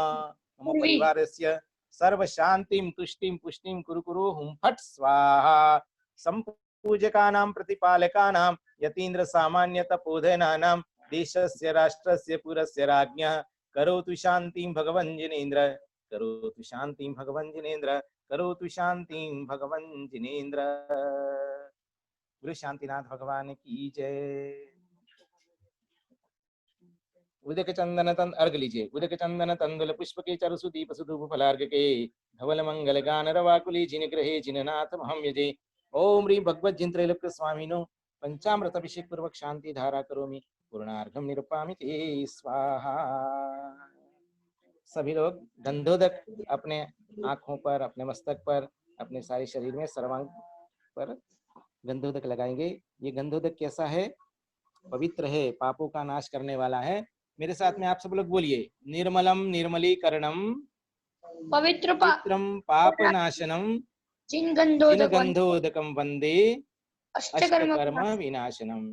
मम परिवारस्य सर्व शांतिम तुष्टिम पुष्टिम कुरु कुरु हुम फट स्वाहा। संपूजकानां प्रतिपालकानां यतीन्द्र सामान्य तपोधनानां देशस्य राष्ट्रस्य पुरस्य राज्ञः करोतु शांतिं भगवन् जिनेन्द्र करोतु शांतिं भगवन् जिनेन्द्र करोतु शांतिं भगवन् जिनेन्द्र। गुरु शांतिनाथ भगवान की जय। उदक चंदन तन अर्घ लीजिए। उदक चंदन तंदुल पुष्प के चरसु दीप सुधूप फलार्घ के धवल मंगल गान रवाकुली जिन ग्रहे जिननाथ हम यजे। ओम ह्रीं भगवत जिन त्रैलोक्य स्वामिनो पंचामृत अभिषेक पूर्वक शांति धारा करोमि पूर्णार्घम निरूपामि ते स्वाहा। सभी लोग गंधोदक अपने आंखों पर, अपने मस्तक पर, अपने सारे शरीर में सर्वांग पर गंधोदक लगाएंगे। ये गंधोदक कैसा है? पवित्र है, पापों का नाश करने वाला है। मेरे साथ में आप सब लोग बोलिए। निर्मलम निर्मलीकरणम पवित्रम पापनाशनम जिन गंधोदकम वंदे अष्टकर्म विनाशनम।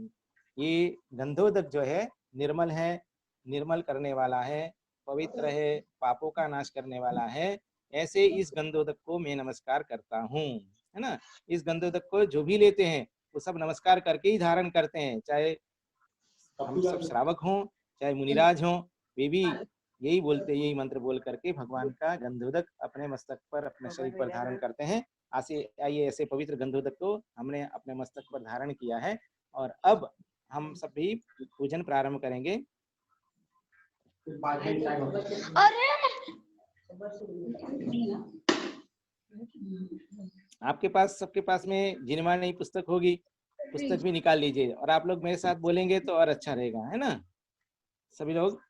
ये गंधोदक जो है निर्मल है, निर्मल करने वाला है, पवित्र है, पापों का नाश करने वाला है। ऐसे इस गंधोदक को मैं नमस्कार करता हूँ, है ना। इस गंधोदक को जो भी लेते हैं वो सब नमस्कार करके ही धारण करते हैं। चाहे हम सब श्रावक हों, चाहे मुनिराज हों, वे भी यही बोलते, यही मंत्र बोल करके भगवान का गंधोदक अपने मस्तक पर, अपने शरीर पर धारण करते हैं। आइए ऐसे पवित्र गंधोदक को हमने अपने मस्तक पर धारण किया है और अब हम सभी पूजन प्रारंभ करेंगे। अरे आपके पास, सबके पास में जिनवाणी पुस्तक होगी, पुस्तक भी निकाल लीजिए और आप लोग मेरे साथ बोलेंगे तो और अच्छा रहेगा, है ना। सभी लोग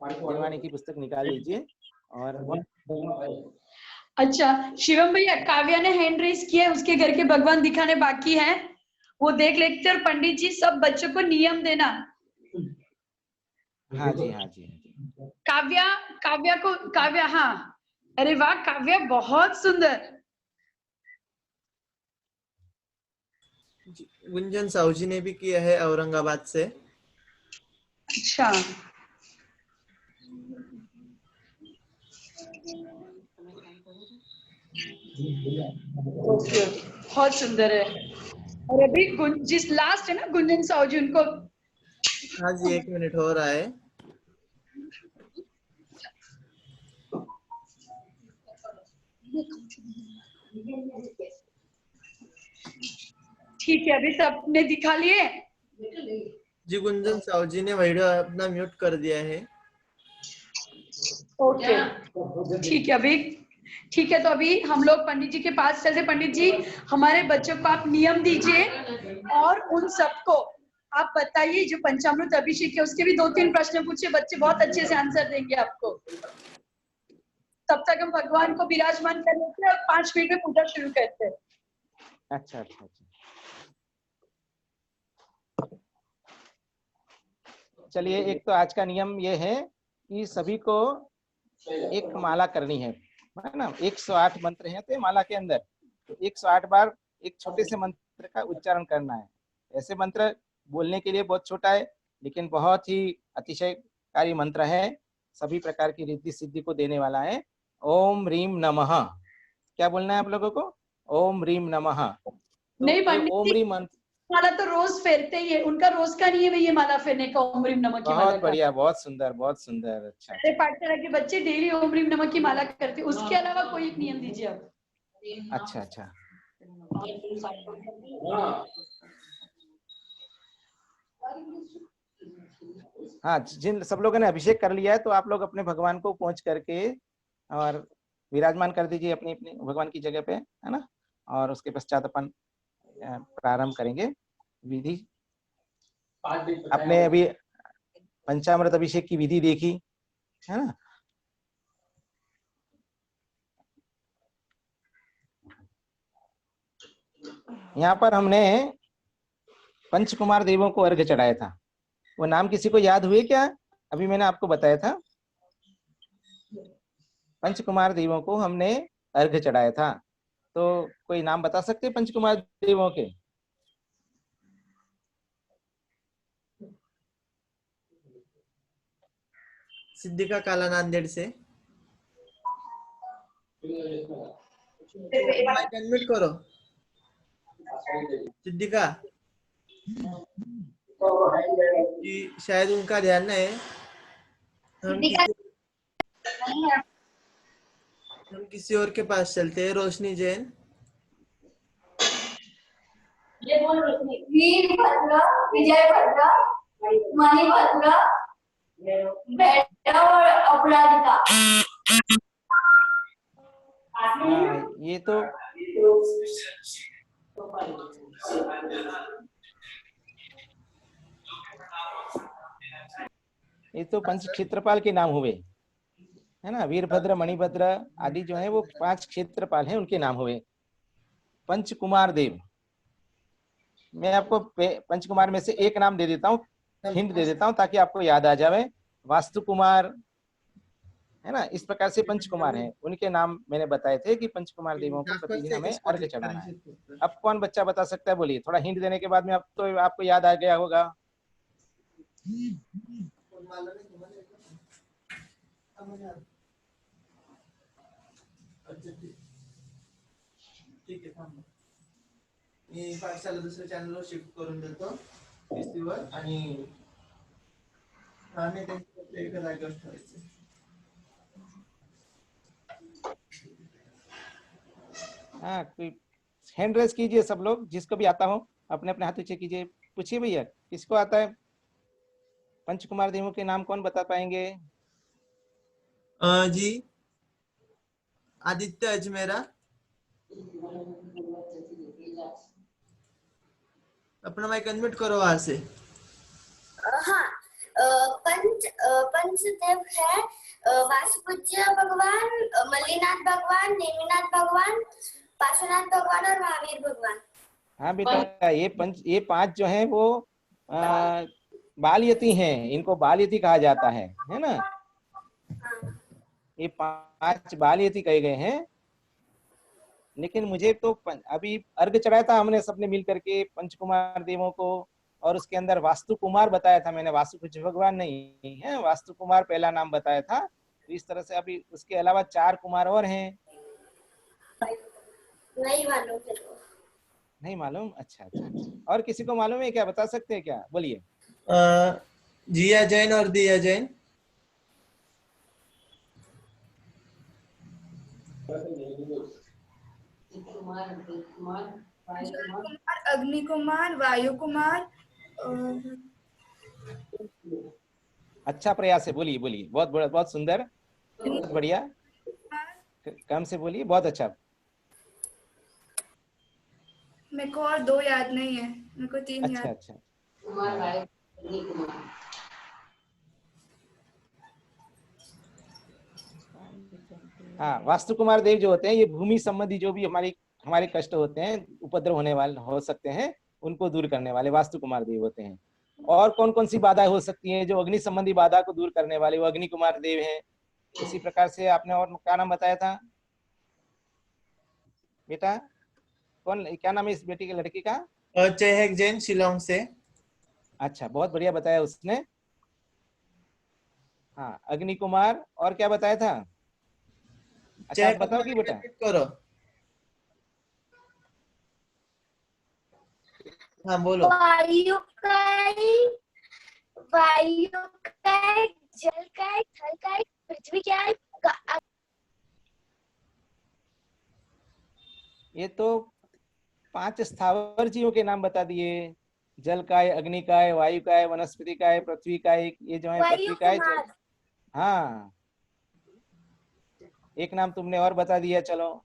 जिनवाणी की पुस्तक निकाल लीजिए। और अच्छा शिवम भैया, काव्या ने हैंड रेस किया है, उसके घर के भगवान दिखाने बाकी हैं, वो देख लेते हैं। और पंडित जी सब बच्चों को नियम देना। हाँ जी, हाँ जी, हाँ जी। काव्या, हाँ, अरे वाह काव्या, बहुत सुंदर। गुंजन साहू जी ने भी किया है औरंगाबाद से। अच्छा, ओके, बहुत सुंदर है। और अभी जिस लास्ट है ना गुंजन साहू जी, उनको हाँ जी, 1 मिनट हो रहा है। ठीक है, अभी सबने दिखा लिए। जी, गुंजन साहू जी ने वीडियो अपना म्यूट कर दिया है। ओके, ठीक है, अभी ठीक है। तो अभी हम लोग पंडित जी के पास चलते। पंडित जी, हमारे बच्चों को आप नियम दीजिए और उन सबको आप बताइए जो पंचामृत अभिषेक है उसके भी 2-3 प्रश्न पूछिए, बच्चे बहुत अच्छे से आंसर देंगे आपको। तब तक हम भगवान को विराजमान कर लेते हैं और 5 मिनट में पूजा शुरू करते हैं। अच्छा अच्छा अच्छा, चलिए। एक तो आज का नियम ये है कि सभी को एक माला करनी है ना। 108 मंत्र हैं तो माला के अंदर 108 बार एक छोटे से मंत्र का उच्चारण करना है। ऐसे मंत्र बोलने के लिए बहुत छोटा है लेकिन बहुत ही अतिशयकारी मंत्र है, सभी प्रकार की रिद्धि सिद्धि को देने वाला है। ओम ह्रीम नमः, क्या बोलना है आप लोगों को? ओम ह्रीम नमः। तो नहीं ये पंडित ओम जी, ह्रीम मंत्र माला तो रोज फेरते ही है, उनका रोज का नियम है ये माला फेरने का, ओम ह्रीम नमः की माला बहुत का। बढ़िया, बहुत सुंदर, बहुत सुंदर। अच्छा मेरे अच्छा पाठशाला के बच्चे डेली ओम ह्रीम नमः की माला करते हैं। उसके अलावा कोई एक नियम दीजिए आप। अच्छा अच्छा। हाँ, जिन सब लोगों ने अभिषेक कर लिया है तो आप लोग अपने भगवान को पहुंच करके और विराजमान कर दीजिए अपनी अपनी भगवान की जगह पे, है ना। और उसके पश्चात अपन प्रारंभ करेंगे विधि। आपने अभी पंचामृत अभिषेक की विधि देखी, है ना। यहाँ पर हमने पंचकुमार देवों को अर्घ्य चढ़ाया था। वो नाम किसी को याद हुए क्या? अभी मैंने आपको बताया था, पंचकुमार देवों को हमने अर्घ्य चढ़ाया था। तो कोई नाम बता सकते हैं पंचकुमार देवों के? सिद्धिका काला नांदेड़ से। माइक अनम्यूट करो सिद्धिका जी, शायद उनका ध्यान है। हम किसी और के पास चलते हैं। रोशनी जैन। वीरभद्र, विजयभद्र, मणिभद्र, भैरव और अपराजिता। हाँ, ये तो पंच क्षेत्रपाल के नाम हुए, है ना। वीरभद्र, मणिभद्र आदि जो है वो 5 क्षेत्रपाल हैं, उनके नाम हुए। पंचकुमार देव, मैं आपको पंचकुमार में से एक नाम दे देता हूँ, हिंट दे देता हूँ ताकि आपको याद आ जाए। वास्तु कुमार, है ना। इस प्रकार से पंचकुमार हैं, उनके नाम मैंने बताए थे कि पंचकुमार देवों को प्रतिदिन हमें अर्घ्य चढ़ाना है। अब कौन बच्चा बता सकता है? बोलिए। थोड़ा हिंट देने के बाद में अब तो आपको याद आ गया होगा। ठीक आहे, मी पाठशाला दुसऱ्या चॅनलवर शिफ्ट करून देतो पीसीवर आणि आम्ही त्यांच्या एका जागेवर ठेवायचं। हाँ, कोई हैंड रेज कीजिए सब लोग, जिसको भी आता हो अपने अपने हाथ ऊंचे कीजिए। पूछिए भैया, किसको आता है? पंचकुमार देवों के नाम कौन बता पाएंगे? जी आदित्य अजमेरा, अपना माइक अनम्यूट करो वहां से। हाँ, पंचदेव है वासुपूज्य भगवान, मल्लीनाथ भगवान, नेमिनाथ भगवान, पार्श्वनाथ भगवान और महावीर भगवान। हाँ बेटा, ये 5 जो हैं वो बालयती हैं, इनको बालयती कहा जाता है ना? ये 5 बालयती कहे गए हैं। लेकिन मुझे तो अभी अर्घ चढ़ाया था हमने सबने मिल करके पंचकुमार देवों को, और उसके अंदर वास्तु कुमार बताया था मैंने, वास्तु कुछ भगवान नहीं है, वास्तु कुमार पहला नाम बताया था। तो इस तरह से अभी उसके अलावा 4 कुमार और हैं। नहीं मालूम। नहीं मालूम? अच्छा अच्छा अच्छा। और किसी को मालूम है क्या? बता सकते हैं क्या? बोलिए। जिया जैन और दिया जैन। अग्नि कुमार, वायु कुमार, अच्छा प्रयास है, बोलिए बोलिए, बहुत बड़ा, बहुत सुंदर, बहुत बढ़िया। कम से बोलिए, बहुत अच्छा। मेरे को और 2 याद नहीं है, मेरे को 3 अच्छा याद। अच्छा। हाँ, वास्तु कुमार देव जो होते हैं, ये भूमि संबंधी जो भी हमारे कष्ट होते हैं, उपद्रव होने वाले हो सकते हैं, उनको दूर करने वाले वास्तु कुमार देव होते हैं। और कौन कौन सी बाधाएं हो सकती हैं जो अग्नि संबंधी बाधा को दूर करने वाले, वो अग्नि कुमार देव हैं। इसी प्रकार से आपने और क्या नाम बताया था बेटा? कौन, क्या नाम है इस बेटी के लड़की का? चेहक जैन शिलोंग से। अच्छा, बहुत बढ़िया बताया उसने। हाँ, अग्नि कुमार, और क्या बताया था? अच्छा, आप बताओगी बेटा? करो। हाँ बोलो। वायु का है, जल का है, थल का है, पृथ्वी क्या है? ये तो 5 स्थावर जीवों के नाम बता दिए। जल का है, अग्नि का है, वायु का है, वनस्पति का है, पृथ्वी का है, ये जो है पृथ्वी का है। हाँ, एक नाम तुमने और बता दिया। चलो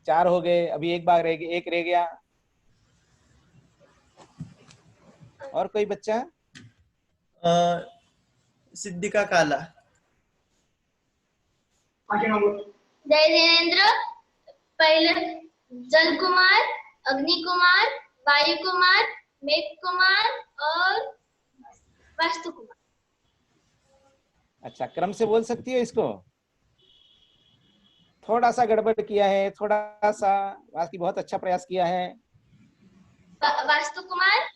4 हो गए, अभी एक रह गया। और कोई बच्चा? सिद्धिका काला। जय जिनेन्द्र, पहले जल कुमार, अग्नि कुमार, वायु कुमार, मेघ कुमार और वास्तु कुमार। अच्छा, क्रम से बोल सकती है इसको? थोड़ा सा गड़बड़ किया है, थोड़ा सा, बाकी बहुत अच्छा प्रयास किया है। वास्तु कुमार,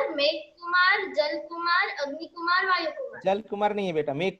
मेघ कुमार, जल कुमार, अग्नि कुमार, वायु कुमार। जल कुमार नहीं है बेटा, मेघ